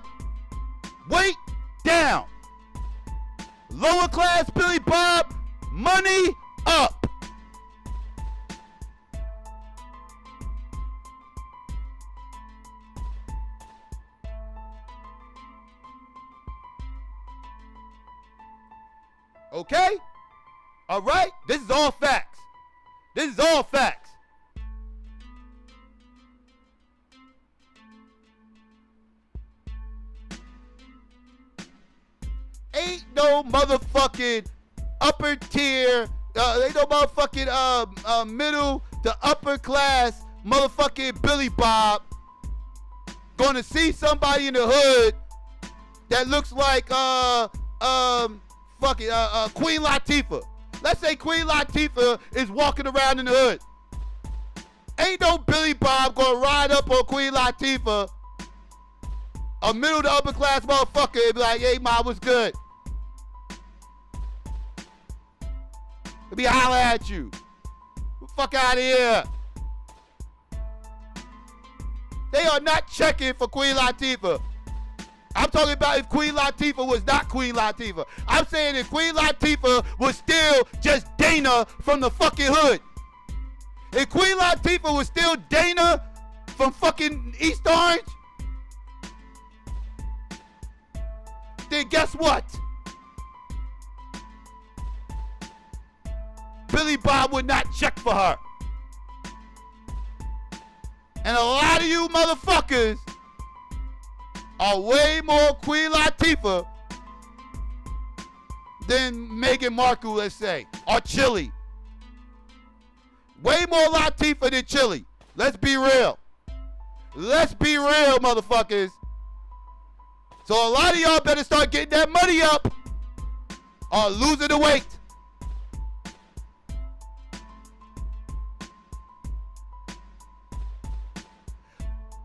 Weight down. Lower class Billy Bob, money up. Okay? All right? This is all facts. This is all facts. Ain't no motherfucking upper tier, ain't no motherfucking middle to upper class motherfucking Billy Bob gonna see somebody in the hood that looks like Queen Latifah. Let's say Queen Latifah is walking around in the hood. Ain't no Billy Bob gonna ride up on Queen Latifah, a middle to upper class motherfucker, and be like, hey, ma, what's good? He'll be hollering at you. Get the fuck out of here. They are not checking for Queen Latifah. I'm talking about if Queen Latifah was not Queen Latifah. I'm saying if Queen Latifah was still just Dana from the fucking hood. If Queen Latifah was still Dana from fucking East Orange, then guess what? Billy Bob would not check for her. And a lot of you motherfuckers are way more Queen Latifah than Meghan Markle, let's say, or Chili. Way more Latifah than Chili. Let's be real. Let's be real, motherfuckers. So a lot of y'all better start getting that money up or losing the weight.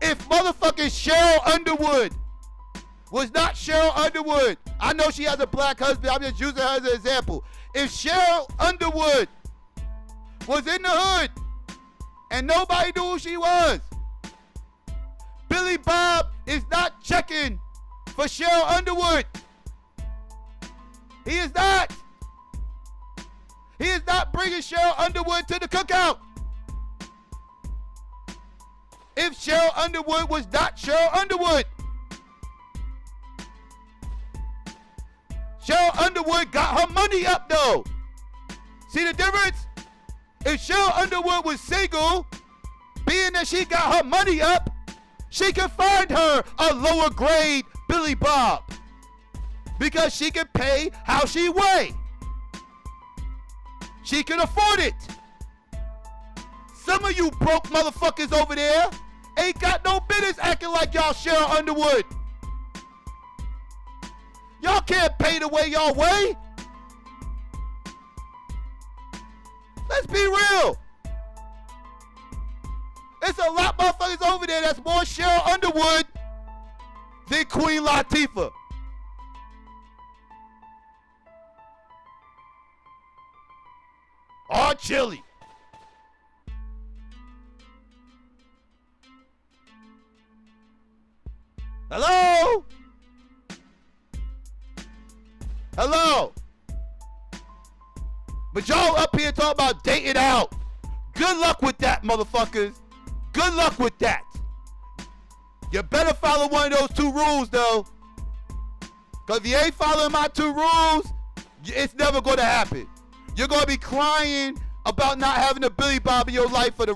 If motherfucking Cheryl Underwood was not Cheryl Underwood, I know she has a black husband, I'm just using her as an example. If Cheryl Underwood was in the hood and nobody knew who she was, Billy Bob is not checking for Cheryl Underwood. He is not. He is not bringing Cheryl Underwood to the cookout. If Cheryl Underwood was not Cheryl Underwood. Cheryl Underwood got her money up though. See the difference? If Cheryl Underwood was single, being that she got her money up, she could find her a lower grade Billy Bob because she can pay how she weigh. She can afford it. Some of you broke motherfuckers over there ain't got no business acting like y'all Cheryl Underwood. Y'all can't pay the way y'all weigh. Let's be real. It's a lot of motherfuckers over there that's more Cheryl Underwood than Queen Latifah. Or Chili. Hello? Hello? But y'all up here talking about dating out. Good luck with that, motherfuckers. Good luck with that. You better follow one of those 2 rules, though. Because if you ain't following my 2 rules, it's never going to happen. You're going to be crying about not having a Billy Bob in your life for the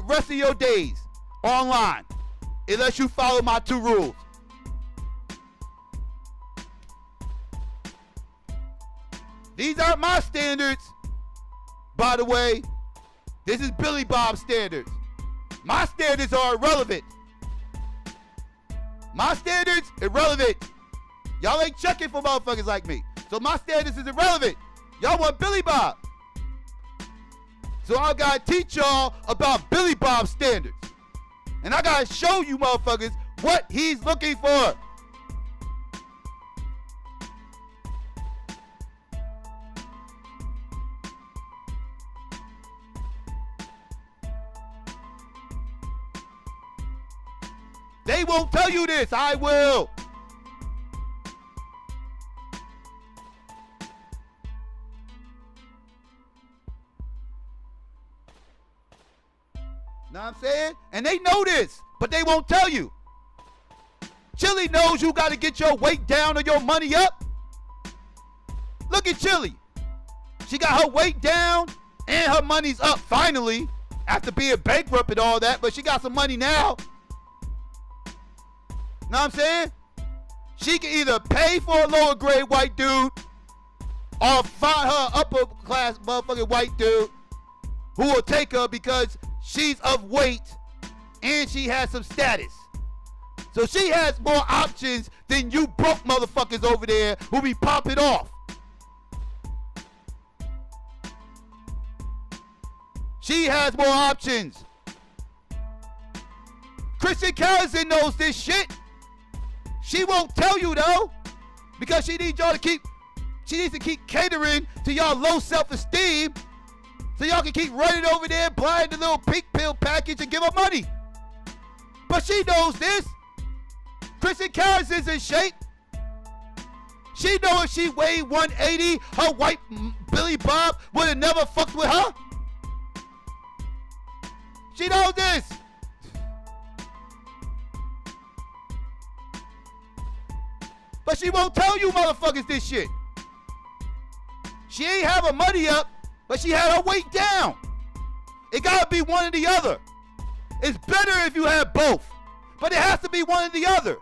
rest of your days online. Unless you follow my 2 rules. These aren't my standards, by the way. This is Billy Bob's standards. My standards are irrelevant. My standards, irrelevant. Y'all ain't checking for motherfuckers like me. So my standards is irrelevant. Y'all want Billy Bob. So I gotta teach y'all about Billy Bob's standards. And I gotta show you motherfuckers what he's looking for. They won't tell you this. I will. Know what I'm saying? And they know this, but they won't tell you. Chili knows you got to get your weight down or your money up. Look at Chili. She got her weight down and her money's up finally after being bankrupt and all that, but she got some money now. Know what I'm saying? She can either pay for a lower grade white dude or find her upper class motherfucking white dude who will take her because she's of weight and she has some status. So she has more options than you broke motherfuckers over there who be popping off. She has more options. Christian Carlson knows this shit. She won't tell you though, because she needs y'all to keep, she needs to keep catering to y'all low self-esteem so y'all can keep running over there, buying the little pink pill package and give her money. But she knows this. Kristen Carrison's in shape. She knows if she weighed 180, her white Billy Bob would have never fucked with her. She knows this. But she won't tell you motherfuckers this shit. She ain't have her money up, but she had her weight down. It gotta be one or the other. It's better if you have both, but it has to be one or the other.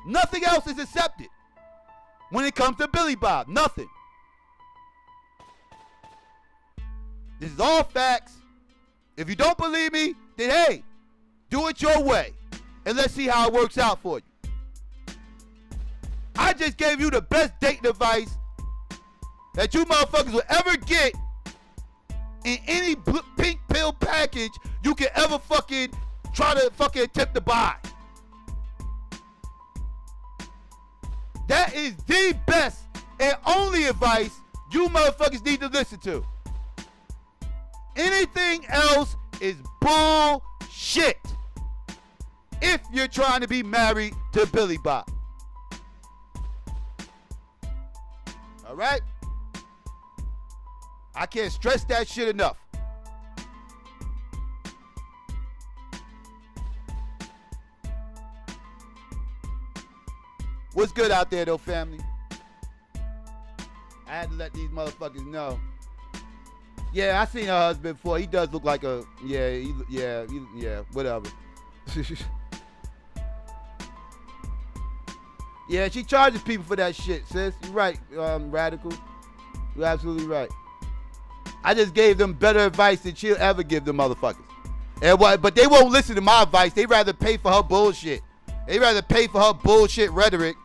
Nothing else is accepted when it comes to Billy Bob. Nothing. This is all facts. If you don't believe me, then hey, Do it your way. And let's see how it works out for you. I just gave you the best dating advice that you motherfuckers will ever get in any pink pill package you can ever fucking try to fucking attempt to buy. That is the best and only advice you motherfuckers need to listen to. Anything else is bullshit if you're trying to be married to Billy Bob. All right? I can't stress that shit enough. What's good out there, though, family? I had to let these motherfuckers know. Yeah, I seen her husband before. He does look like a, whatever. Yeah, she charges people for that shit, sis. You're right, Radical. You're absolutely right. I just gave them better advice than she'll ever give them motherfuckers. But they won't listen to my advice. They rather pay for her bullshit. They rather pay for her bullshit rhetoric,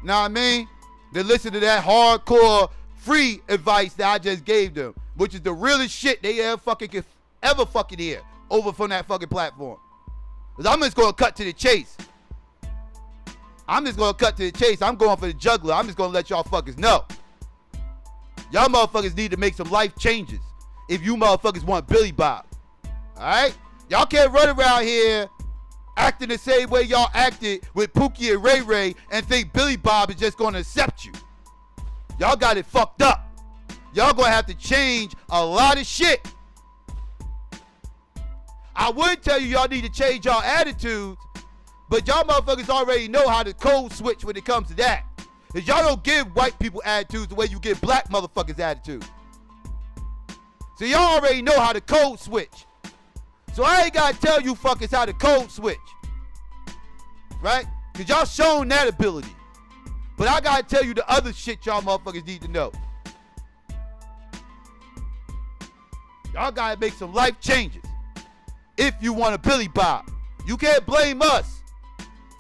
know what I mean, than listen to that hardcore free advice that I just gave them, which is the realest shit they ever fucking hear over from that fucking platform. Because I'm just going to cut to the chase. I'm going for the juggler. I'm just going to let y'all fuckers know. Y'all motherfuckers need to make some life changes if you motherfuckers want Billy Bob. Alright? Y'all can't run around here acting the same way y'all acted with Pookie and Ray Ray and think Billy Bob is just going to accept you. Y'all got it fucked up. Y'all going to have to change a lot of shit. I would tell you y'all need to change y'all attitudes, but y'all motherfuckers already know how to code switch when it comes to that. Because y'all don't give white people attitudes the way you give black motherfuckers attitudes. So y'all already know how to code switch. So I ain't got to tell you fuckers how to code switch. Right? Because y'all shown that ability. But I got to tell you the other shit y'all motherfuckers need to know. Y'all got to make some life changes if you want a Billy Bob. You can't blame us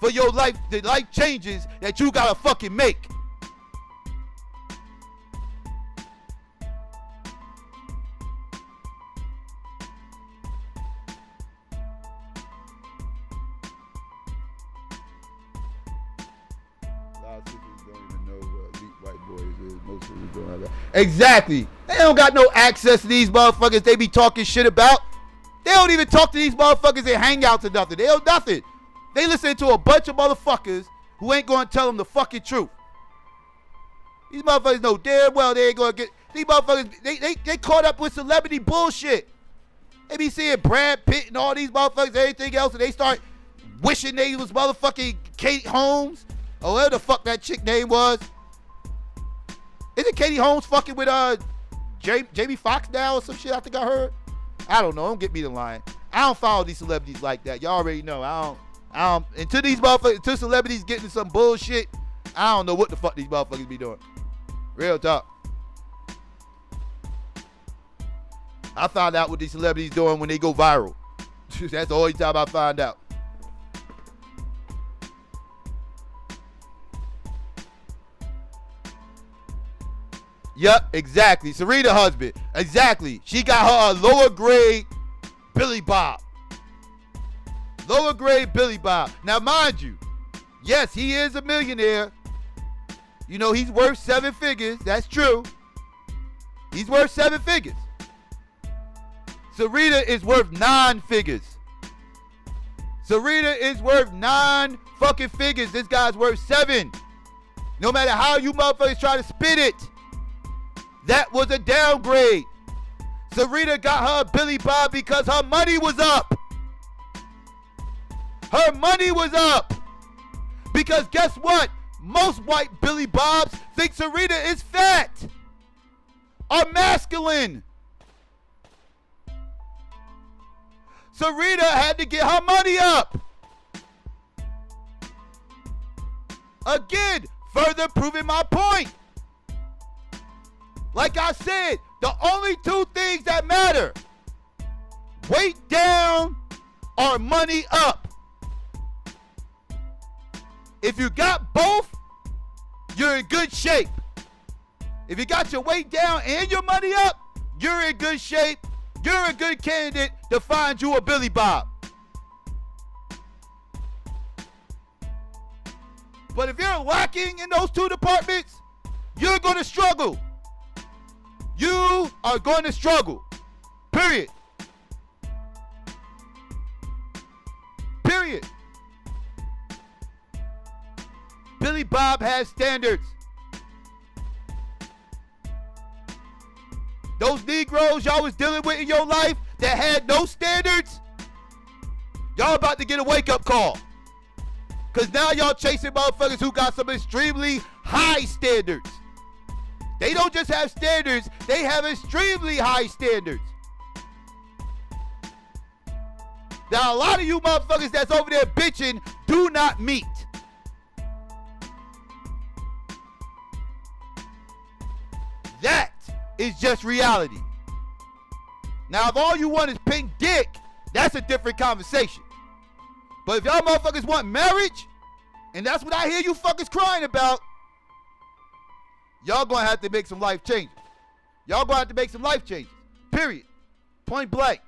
for your life, the life changes that you gotta fucking make. Exactly. They don't got no access to these motherfuckers they be talking shit about. They don't even talk to these motherfuckers in hangouts or nothing. They don't nothing. They listen to a bunch of motherfuckers who ain't going to tell them the fucking truth. These motherfuckers know damn well they ain't going to get... These motherfuckers, they caught up with celebrity bullshit. They be seeing Brad Pitt and all these motherfuckers and everything else, and they start wishing they was motherfucking Katie Holmes or whatever the fuck that chick name was. Isn't Katie Holmes fucking with Jamie Foxx now or some shit I think I heard? I don't know. Don't get me to lying. I don't follow these celebrities like that. Y'all already know. I don't. Until these motherfuckers, until celebrities getting some bullshit, I don't know what the fuck these motherfuckers be doing. Real talk. I found out what these celebrities doing when they go viral. That's the only time I find out. Yep, exactly. Serena husband. Exactly. She got her a lower grade Billy Bob. Lower grade Billy Bob. Now, mind you, yes, he is a millionaire. You know, he's worth 7 figures. That's true. He's worth 7 figures. Serena is worth 9 figures. Serena is worth 9 fucking figures. This guy's worth 7. No matter how you motherfuckers try to spin it, that was a downgrade. Serena got her Billy Bob because her money was up. Her money was up. Because guess what? Most white Billy Bobs think Serena is fat or masculine. Serena had to get her money up. Again, further proving my point. Like I said, the only 2 things that matter, weight down or money up. If you got both, you're in good shape. If you got your weight down and your money up, you're in good shape. You're a good candidate to find you a Billy Bob. But if you're lacking in those two departments, you're going to struggle. You are going to struggle. Period. Period. Billy Bob has standards. Those Negroes y'all was dealing with in your life that had no standards, y'all about to get a wake-up call. Because now y'all chasing motherfuckers who got some extremely high standards. They don't just have standards, they have extremely high standards. Now, a lot of you motherfuckers that's over there bitching do not meet. That is just reality. Now, if all you want is pink dick, that's a different conversation. But if y'all motherfuckers want marriage, and that's what I hear you fuckers crying about, y'all gonna have to make some life changes. Y'all gonna have to make some life changes. Period. Point blank.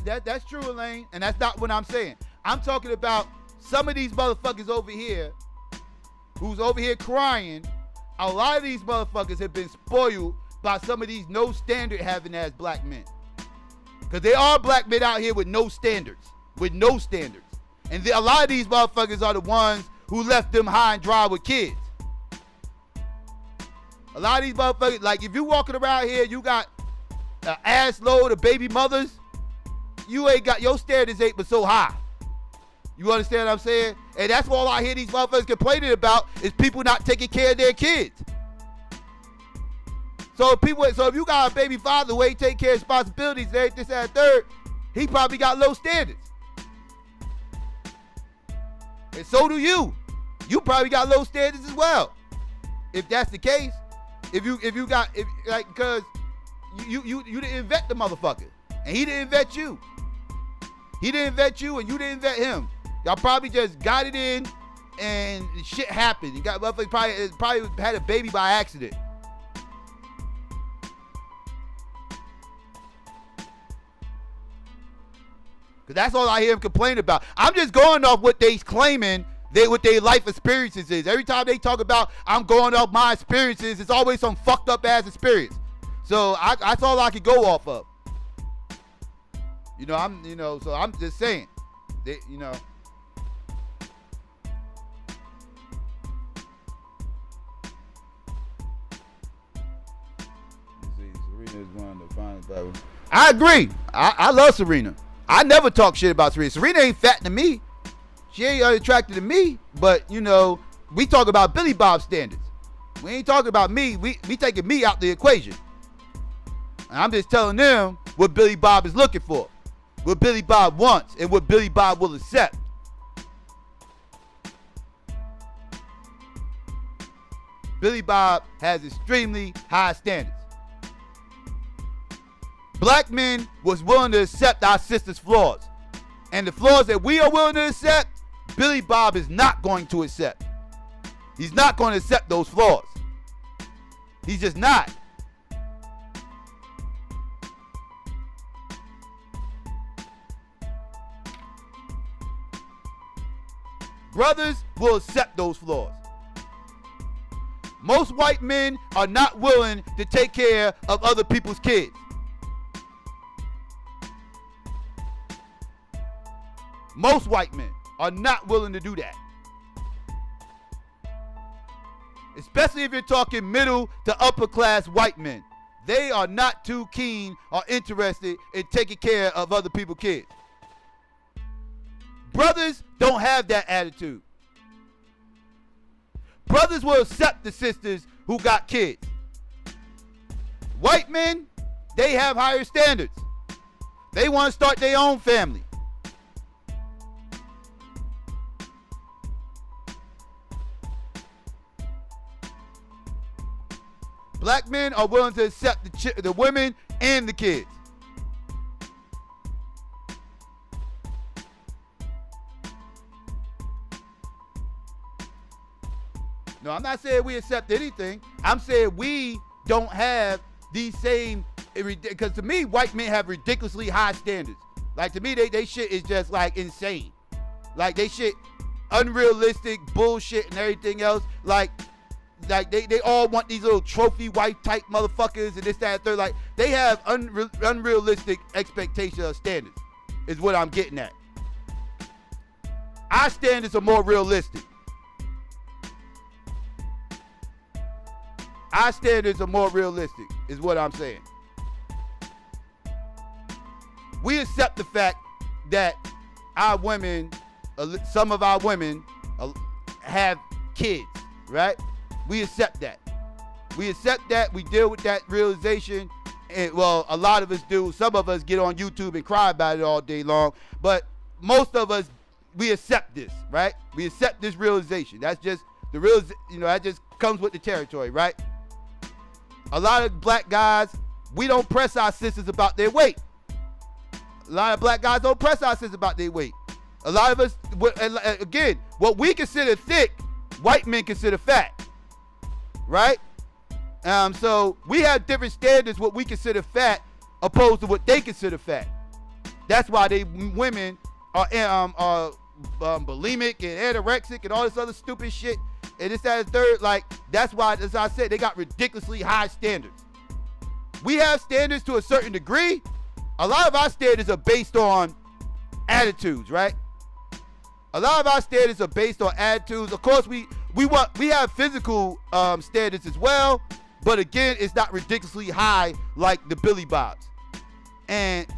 That's true, Elaine, and that's not what I'm saying. I'm talking about some of these motherfuckers over here who's over here crying. A lot of these motherfuckers have been spoiled by some of these no standard having ass black men. Because there are black men out here with no standards. With no standards. And a lot of these motherfuckers are the ones who left them high and dry with kids. A lot of these motherfuckers, like if you walking around here, you got an ass load of baby mothers, you ain't got, your standards ain't but so high. You understand what I'm saying? And that's all I hear these motherfuckers complaining about is people not taking care of their kids. So if you got a baby father who ain't take care of responsibilities, this, that, and third, he probably got low standards. And so do you. You probably got low standards as well. If that's the case, because you didn't invent the motherfucker, and he didn't invent you. He didn't invent you, and you didn't invent him. Y'all probably just got it in, and shit happened. You got motherfucker probably had a baby by accident. Cause that's all I hear him complain about. I'm just going off what they claiming what their life experiences is. Every time they talk about I'm going off my experiences, it's always some fucked up ass experience. So that's all I could go off of. So I'm just saying, Let's see, Serena is one of the finest Bible. I agree. I love Serena. I never talk shit about Serena. Serena ain't fat to me. She ain't attracted to me. But, we talk about Billy Bob standards. We ain't talking about me. We taking me out the equation. And I'm just telling them what Billy Bob is looking for. What Billy Bob wants and what Billy Bob will accept. Billy Bob has extremely high standards. Black men was willing to accept our sisters' flaws. And the flaws that we are willing to accept, Billy Bob is not going to accept. He's not going to accept those flaws. He's just not. Brothers will accept those flaws. Most white men are not willing to take care of other people's kids. Most white men are not willing to do that. Especially if you're talking middle to upper class white men. They are not too keen or interested in taking care of other people's kids. Brothers don't have that attitude. Brothers will accept the sisters who got kids. White men, they have higher standards. They want to start their own family. Black men are willing to accept the women and the kids. No, I'm not saying we accept anything. I'm saying we don't have these same, because to me, white men have ridiculously high standards. Like, to me, they shit is just, like, insane. Like, they shit unrealistic bullshit and everything else. Like they all want these little trophy wife type motherfuckers and this, that, and third. Like, they have unrealistic expectations of standards, is what I'm getting at. Our standards are more realistic. Our standards are more realistic, is what I'm saying. We accept the fact that our women, some of our women have kids, right? We accept that. We accept that. We deal with that realization. And, well, a lot of us do. Some of us get on YouTube and cry about it all day long. But most of us, we accept this, right? We accept this realization. That's just the that just comes with the territory, right? A lot of black guys, we don't press our sisters about their weight. A lot of black guys don't press our sisters about their weight. A lot of us, again, what we consider thick, white men consider fat, right? So we have different standards what we consider fat opposed to what they consider fat. That's why women are bulimic and anorexic and all this other stupid shit. And this, that, and third, like, that's why, as I said, they got ridiculously high standards. We have standards to a certain degree. A lot of our standards are based on attitudes, right? A lot of our standards are based on attitudes. Of course, we have physical standards as well, but again, it's not ridiculously high like the Billy Bobs.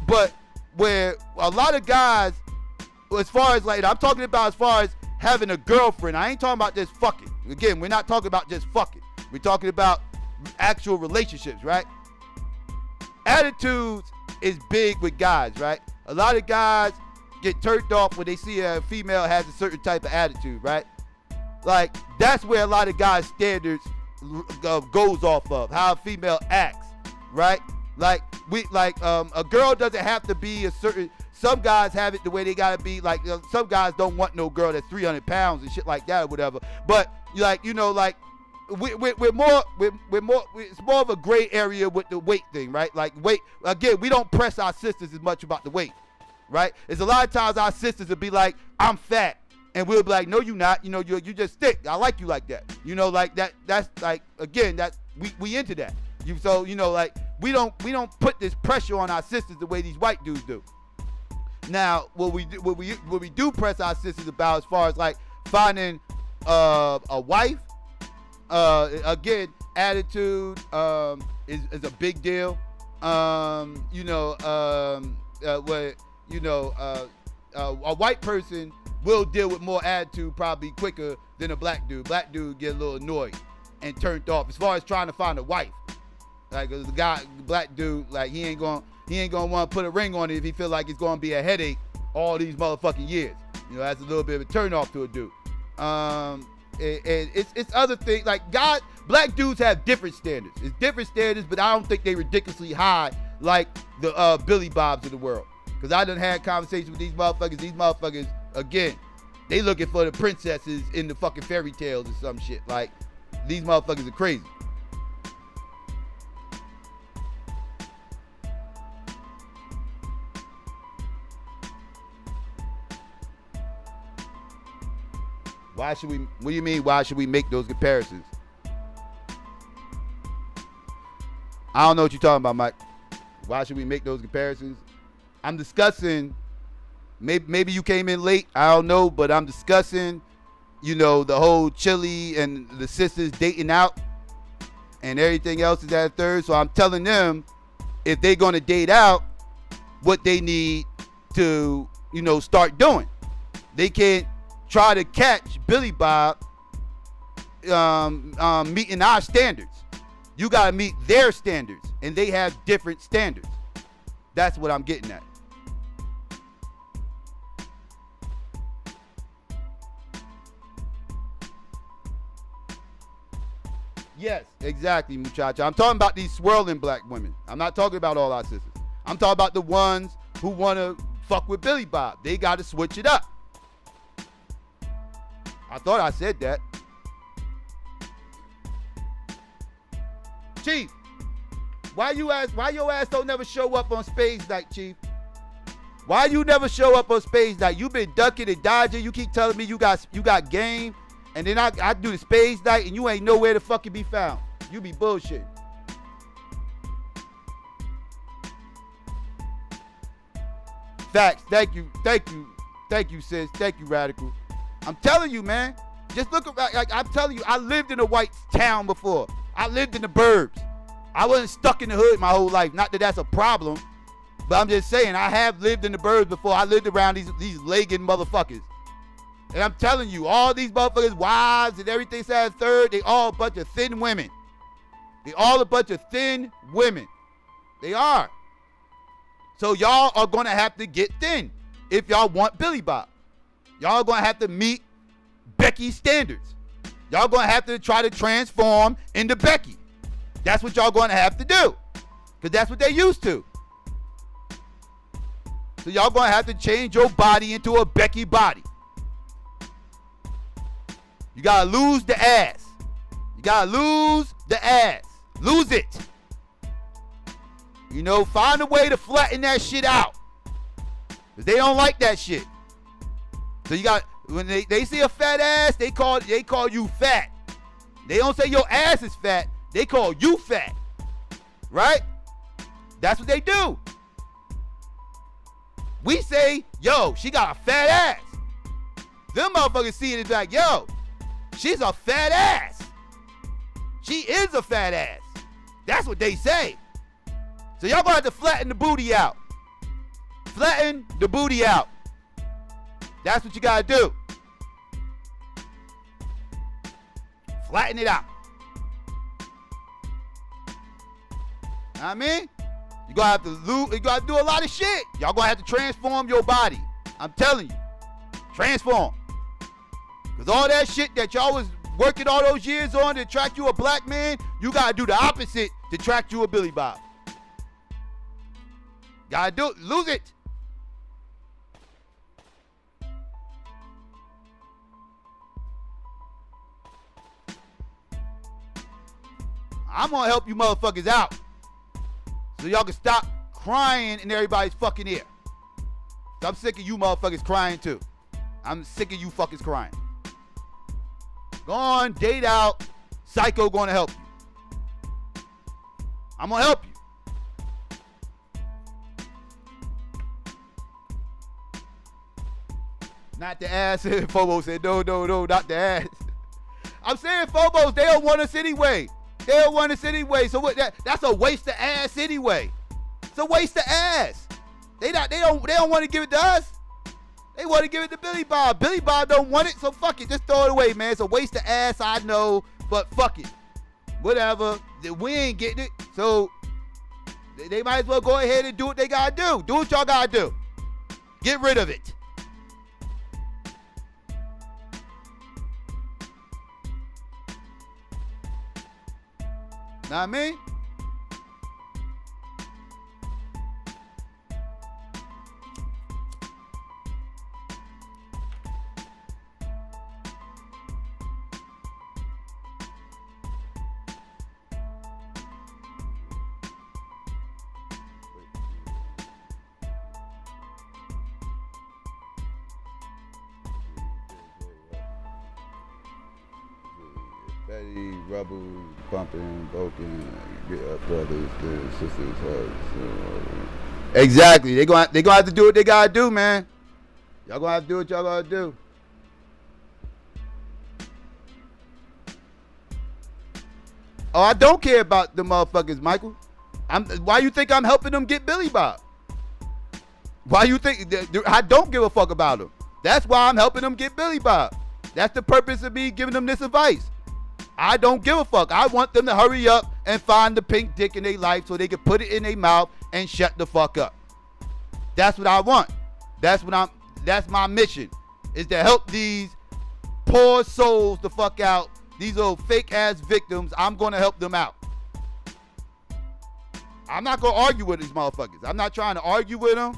But where a lot of guys, as far as, like, I'm talking about as far as having a girlfriend. I ain't talking about just fucking. Again, we're not talking about just fucking. We're talking about actual relationships, right? Attitudes is big with guys, right? A lot of guys get turned off when they see a female has a certain type of attitude, right? Like, that's where a lot of guys' standards goes off of, how a female acts, right? Like, a girl doesn't have to be a certain. Some guys have it the way they gotta be. Like, some guys don't want no girl that's 300 pounds and shit like that or whatever. But, like, we're more. It's more of a gray area with the weight thing, right? Like, weight. Again, we don't press our sisters as much about the weight, right? There's a lot of times our sisters will be like, "I'm fat," and we'll be like, "No, you not. You just thick. I like you like that." Like that. That's like, again, that we into that. Like, we don't put this pressure on our sisters the way these white dudes do. Now, what we do press our sisters about, as far as, like, finding a wife, again, attitude is a big deal. A white person will deal with more attitude probably quicker than a black dude. Black dude get a little annoyed and turned off as far as trying to find a wife. Like, the black dude, like, he ain't gonna want to put a ring on it if he feel like it's gonna be a headache all these motherfucking years. That's a little bit of a turn off to a dude. It's other things, like, black dudes have different standards. It's different standards, but I don't think they ridiculously high like the Billy Bobs of the world. Because I done had conversations with these motherfuckers. These motherfuckers, again, they looking for the princesses in the fucking fairy tales or some shit. Like, these motherfuckers are crazy. What do you mean, why should we make those comparisons? I don't know what you're talking about, Mike. Why should we make those comparisons? I'm discussing, maybe you came in late, I don't know, but I'm discussing, the whole Chili and the sisters dating out and everything else is at third. So I'm telling them, if they're going to date out, what they need to, start doing. They can't try to catch Billy Bob meeting our standards. You got to meet their standards, and they have different standards. That's what I'm getting at. Yes, exactly, muchacha. I'm talking about these swirling black women. I'm not talking about all our sisters. I'm talking about the ones who want to fuck with Billy Bob. They got to switch it up. I thought I said that. Chief, why your ass don't never show up on Spades Night, Chief? Why you never show up on Spades Night? You been ducking and dodging. You keep telling me you got game, and then I do the Spades Night and you ain't nowhere to fucking be found. You be bullshitting. Facts. Thank you, sis. Thank you, Radical. I'm telling you, man. Just look around. Like I'm telling you, I lived in a white town before. I lived in the burbs. I wasn't stuck in the hood my whole life. Not that that's a problem, but I'm just saying I have lived in the burbs before. I lived around these legged motherfuckers. And I'm telling you, all these motherfuckers, wives and everything said third, they all a bunch of thin women. They all a bunch of thin women. They are. So y'all are going to have to get thin if y'all want Billy Bob. Y'all are going to have to meet Becky's standards. Y'all going to have to try to transform into Becky. That's what y'all going to have to do. Because that's what they used to. So y'all going to have to change your body into a Becky body. You got to lose the ass. You got to lose the ass. Lose it. You know, find a way to flatten that shit out. Because they don't like that shit. So you got, when they see a fat ass, they call you fat. They don't say your ass is fat. They call you fat. Right? That's what they do. We say, yo, she got a fat ass. Them motherfuckers see it and be like, yo, she's a fat ass. She is a fat ass. That's what they say. So y'all gonna have to flatten the booty out. Flatten the booty out. That's what you gotta do. Flatten it out. Know what I mean? You're gonna have to lose, you gotta do a lot of shit. Y'all gonna have to transform your body. I'm telling you. Transform. Because all that shit that y'all was working all those years on to attract you a black man, you gotta do the opposite to attract you a Billy Bob. Gotta do it. Lose it. I'm gonna help you motherfuckers out. So y'all can stop crying in everybody's fucking ear. So I'm sick of you motherfuckers crying too. I'm sick of you fuckers crying. Go on, date out. Psycho gonna help you. I'm gonna help you. Not the ass. Fobo said, no, not the ass. I'm saying, Phobos, they don't want us anyway. They don't want us anyway. So what? That's a waste of ass anyway. It's a waste of ass. They don't want to give it to us. They want to give it to Billy Bob. Billy Bob don't want it, so fuck it. Just throw it away, man. It's a waste of ass, I know, but fuck it. Whatever. We ain't getting it, so they might as well go ahead and do what they gotta do. Do what y'all gotta do. Get rid of it. Know what I mean? Betty, Rebel, bumping, broken, brothers, sisters, hugs. Exactly. They gonna have to do what they gotta do, man. Y'all gonna have to do what y'all gotta do. Oh, I don't care about the motherfuckers, Michael. Why you think I'm helping them get Billy Bob? Why you think I don't give a fuck about them? That's why I'm helping them get Billy Bob. That's the purpose of me giving them this advice. I don't give a fuck. I want them to hurry up and find the pink dick in their life so they can put it in their mouth and shut the fuck up. That's what I want. That's my mission, is to help these poor souls the fuck out these little fake ass victims, I'm gonna help them out. I'm not gonna argue with these motherfuckers. I'm not trying to argue with them.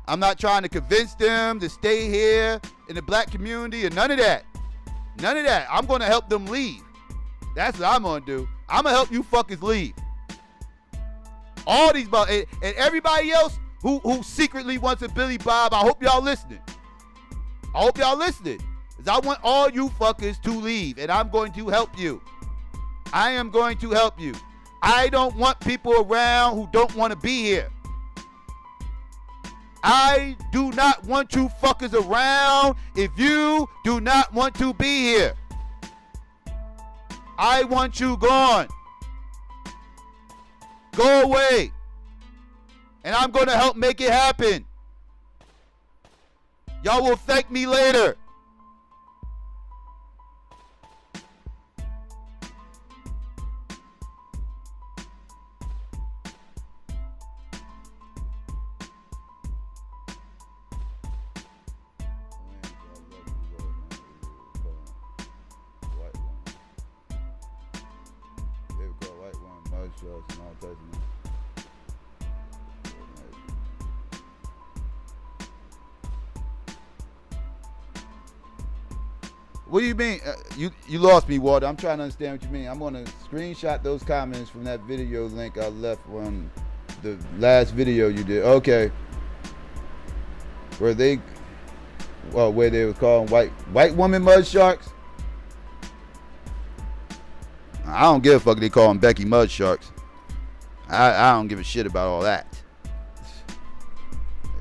I'm not trying to convince them to stay here in the black community or none of that. None of that. I'm gonna help them leave. That's what I'm gonna do. I'm gonna help you fuckers leave. All these and everybody else who secretly wants a Billy Bob, I hope y'all listening. I hope y'all listening. Because I want all you fuckers to leave, and I'm going to help you. I am going to help you. I don't want people around who don't want to be here. I do not want you fuckers around if you do not want to be here. I want you gone. Go away. And I'm going to help make it happen. Y'all will thank me later. What do you mean? You lost me, Walter. I'm trying to understand what you mean. I'm going to screenshot those comments from that video link I left on the last video you did. Okay. Where they were calling white woman mud sharks? I don't give a fuck if they call them Becky mud sharks. I don't give a shit about all that.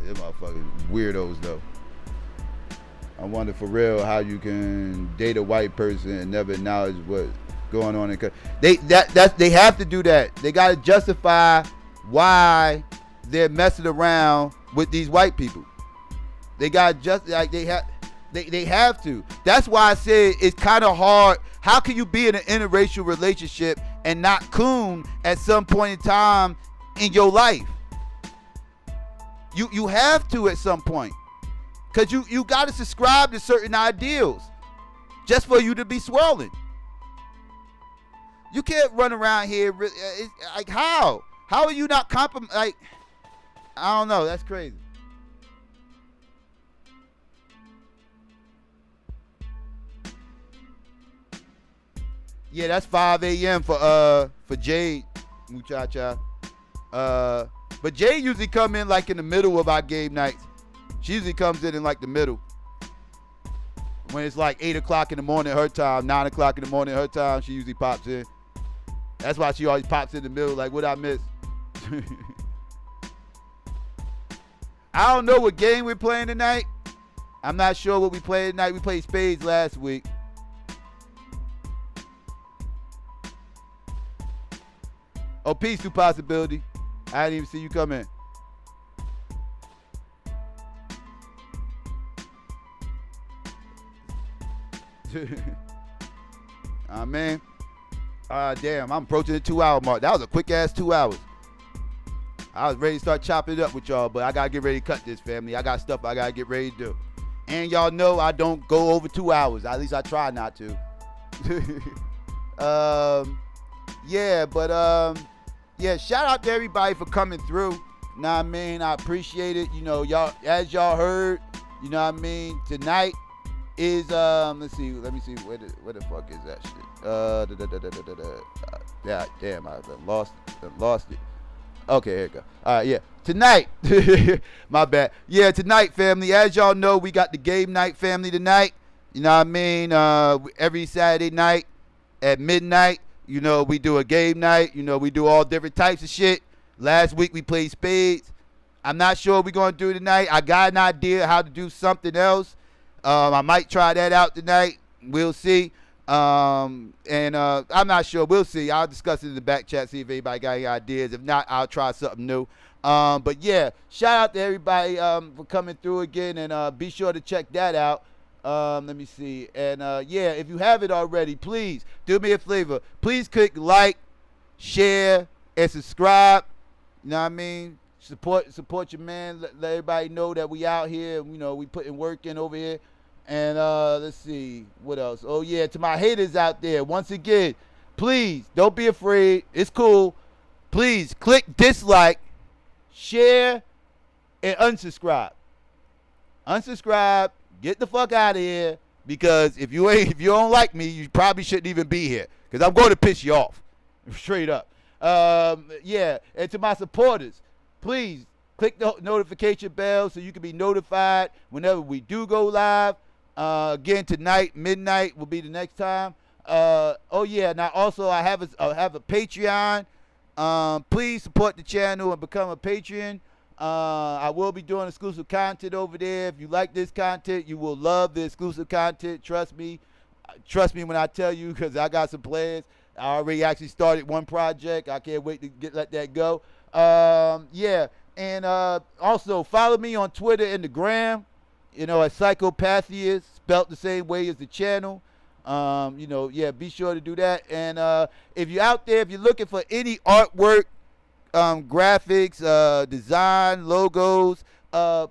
Them motherfucking weirdos though. I wonder for real how you can date a white person and never acknowledge what's going on. They have to do that. They got to justify why they're messing around with these white people. They got they have to. That's why I said it's kind of hard. How can you be in an interracial relationship and not coon at some point in time in your life? You have to at some point. Because you got to subscribe to certain ideals just for you to be swirling. You can't run around here. Like, how? How are you not like, I don't know. That's crazy. Yeah, that's 5 a.m. for Jade, muchacha. But Jade usually come in like in the middle of our game nights. She usually comes in like the middle. When it's like 8 o'clock in the morning her time, 9 o'clock in the morning her time, she usually pops in. That's why she always pops in the middle like, what I miss? I don't know what game we're playing tonight. I'm not sure what we played tonight. We played spades last week. Oh, peace to possibility. I didn't even see you come in. Man. Damn, I'm approaching the 2-hour mark. That was a quick ass 2 hours. I was ready to start chopping it up with y'all, but I gotta get ready to cut this, family. I got stuff I gotta get ready to do. And y'all know I don't go over 2 hours. At least I try not to. Yeah, shout out to everybody for coming through. Know what I mean? I appreciate it. You know, y'all, as y'all heard, you know what I mean? Tonight is let me see where the fuck is that shit? Yeah, damn, I lost it. Okay, here we go. All right, yeah. Tonight, my bad. Yeah, tonight, family. As y'all know, we got the game night, family, tonight. You know what I mean? Every Saturday night at midnight, you know, we do a game night. You know, we do all different types of shit. Last week we played spades. I'm not sure what we're gonna do tonight. I got an idea how to do something else. I might try that out tonight. We'll see. I'm not sure. We'll see. I'll discuss it in the back chat, see if anybody got any ideas. If not, I'll try something new. But yeah, shout out to everybody for coming through again, and be sure to check that out. Let me see. And yeah, if you haven't already, please do me a favor. Please click like, share, and subscribe. You know what I mean? Support your man. Let everybody know that we out here. You know, we putting work in over here. And let's see what else. Oh yeah, to my haters out there, once again, please don't be afraid. It's cool. Please click dislike, share, and unsubscribe. Unsubscribe. Get the fuck out of here. Because if you don't like me, you probably shouldn't even be here. Because I'm going to piss you off, straight up. Yeah. And to my supporters, please click the notification bell so you can be notified whenever we do go live. Again, tonight, midnight will be the next time. Oh yeah, now also I have a Patreon. Please support the channel and become a patron. I will be doing exclusive content over there. If you like this content, you will love the exclusive content. Trust me. Trust me when I tell you, because I got some plans. I already actually started one project. I can't wait to let that go. Yeah. And also follow me on Twitter and the gram. At SYKOPATHeist, spelt the same way as the channel. Yeah, be sure to do that. And if you're out there, if you're looking for any artwork, graphics, design, logos,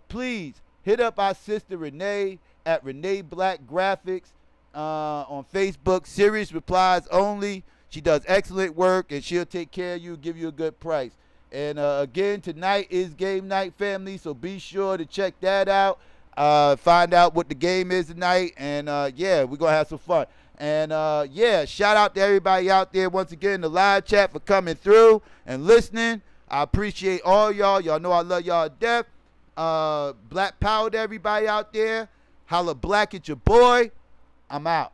please hit up our sister Renee at Renee Black Graphics on Facebook. Serious replies only. She does excellent work, and she'll take care of you, give you a good price. And again, tonight is game night, family, so be sure to check that out. Find out what the game is tonight, and yeah, we're gonna have some fun. And yeah, shout out to everybody out there once again in the live chat for coming through and listening. I appreciate all y'all. Y'all know I love y'all to death. Black power to everybody out there. Holla black at your boy. I'm out.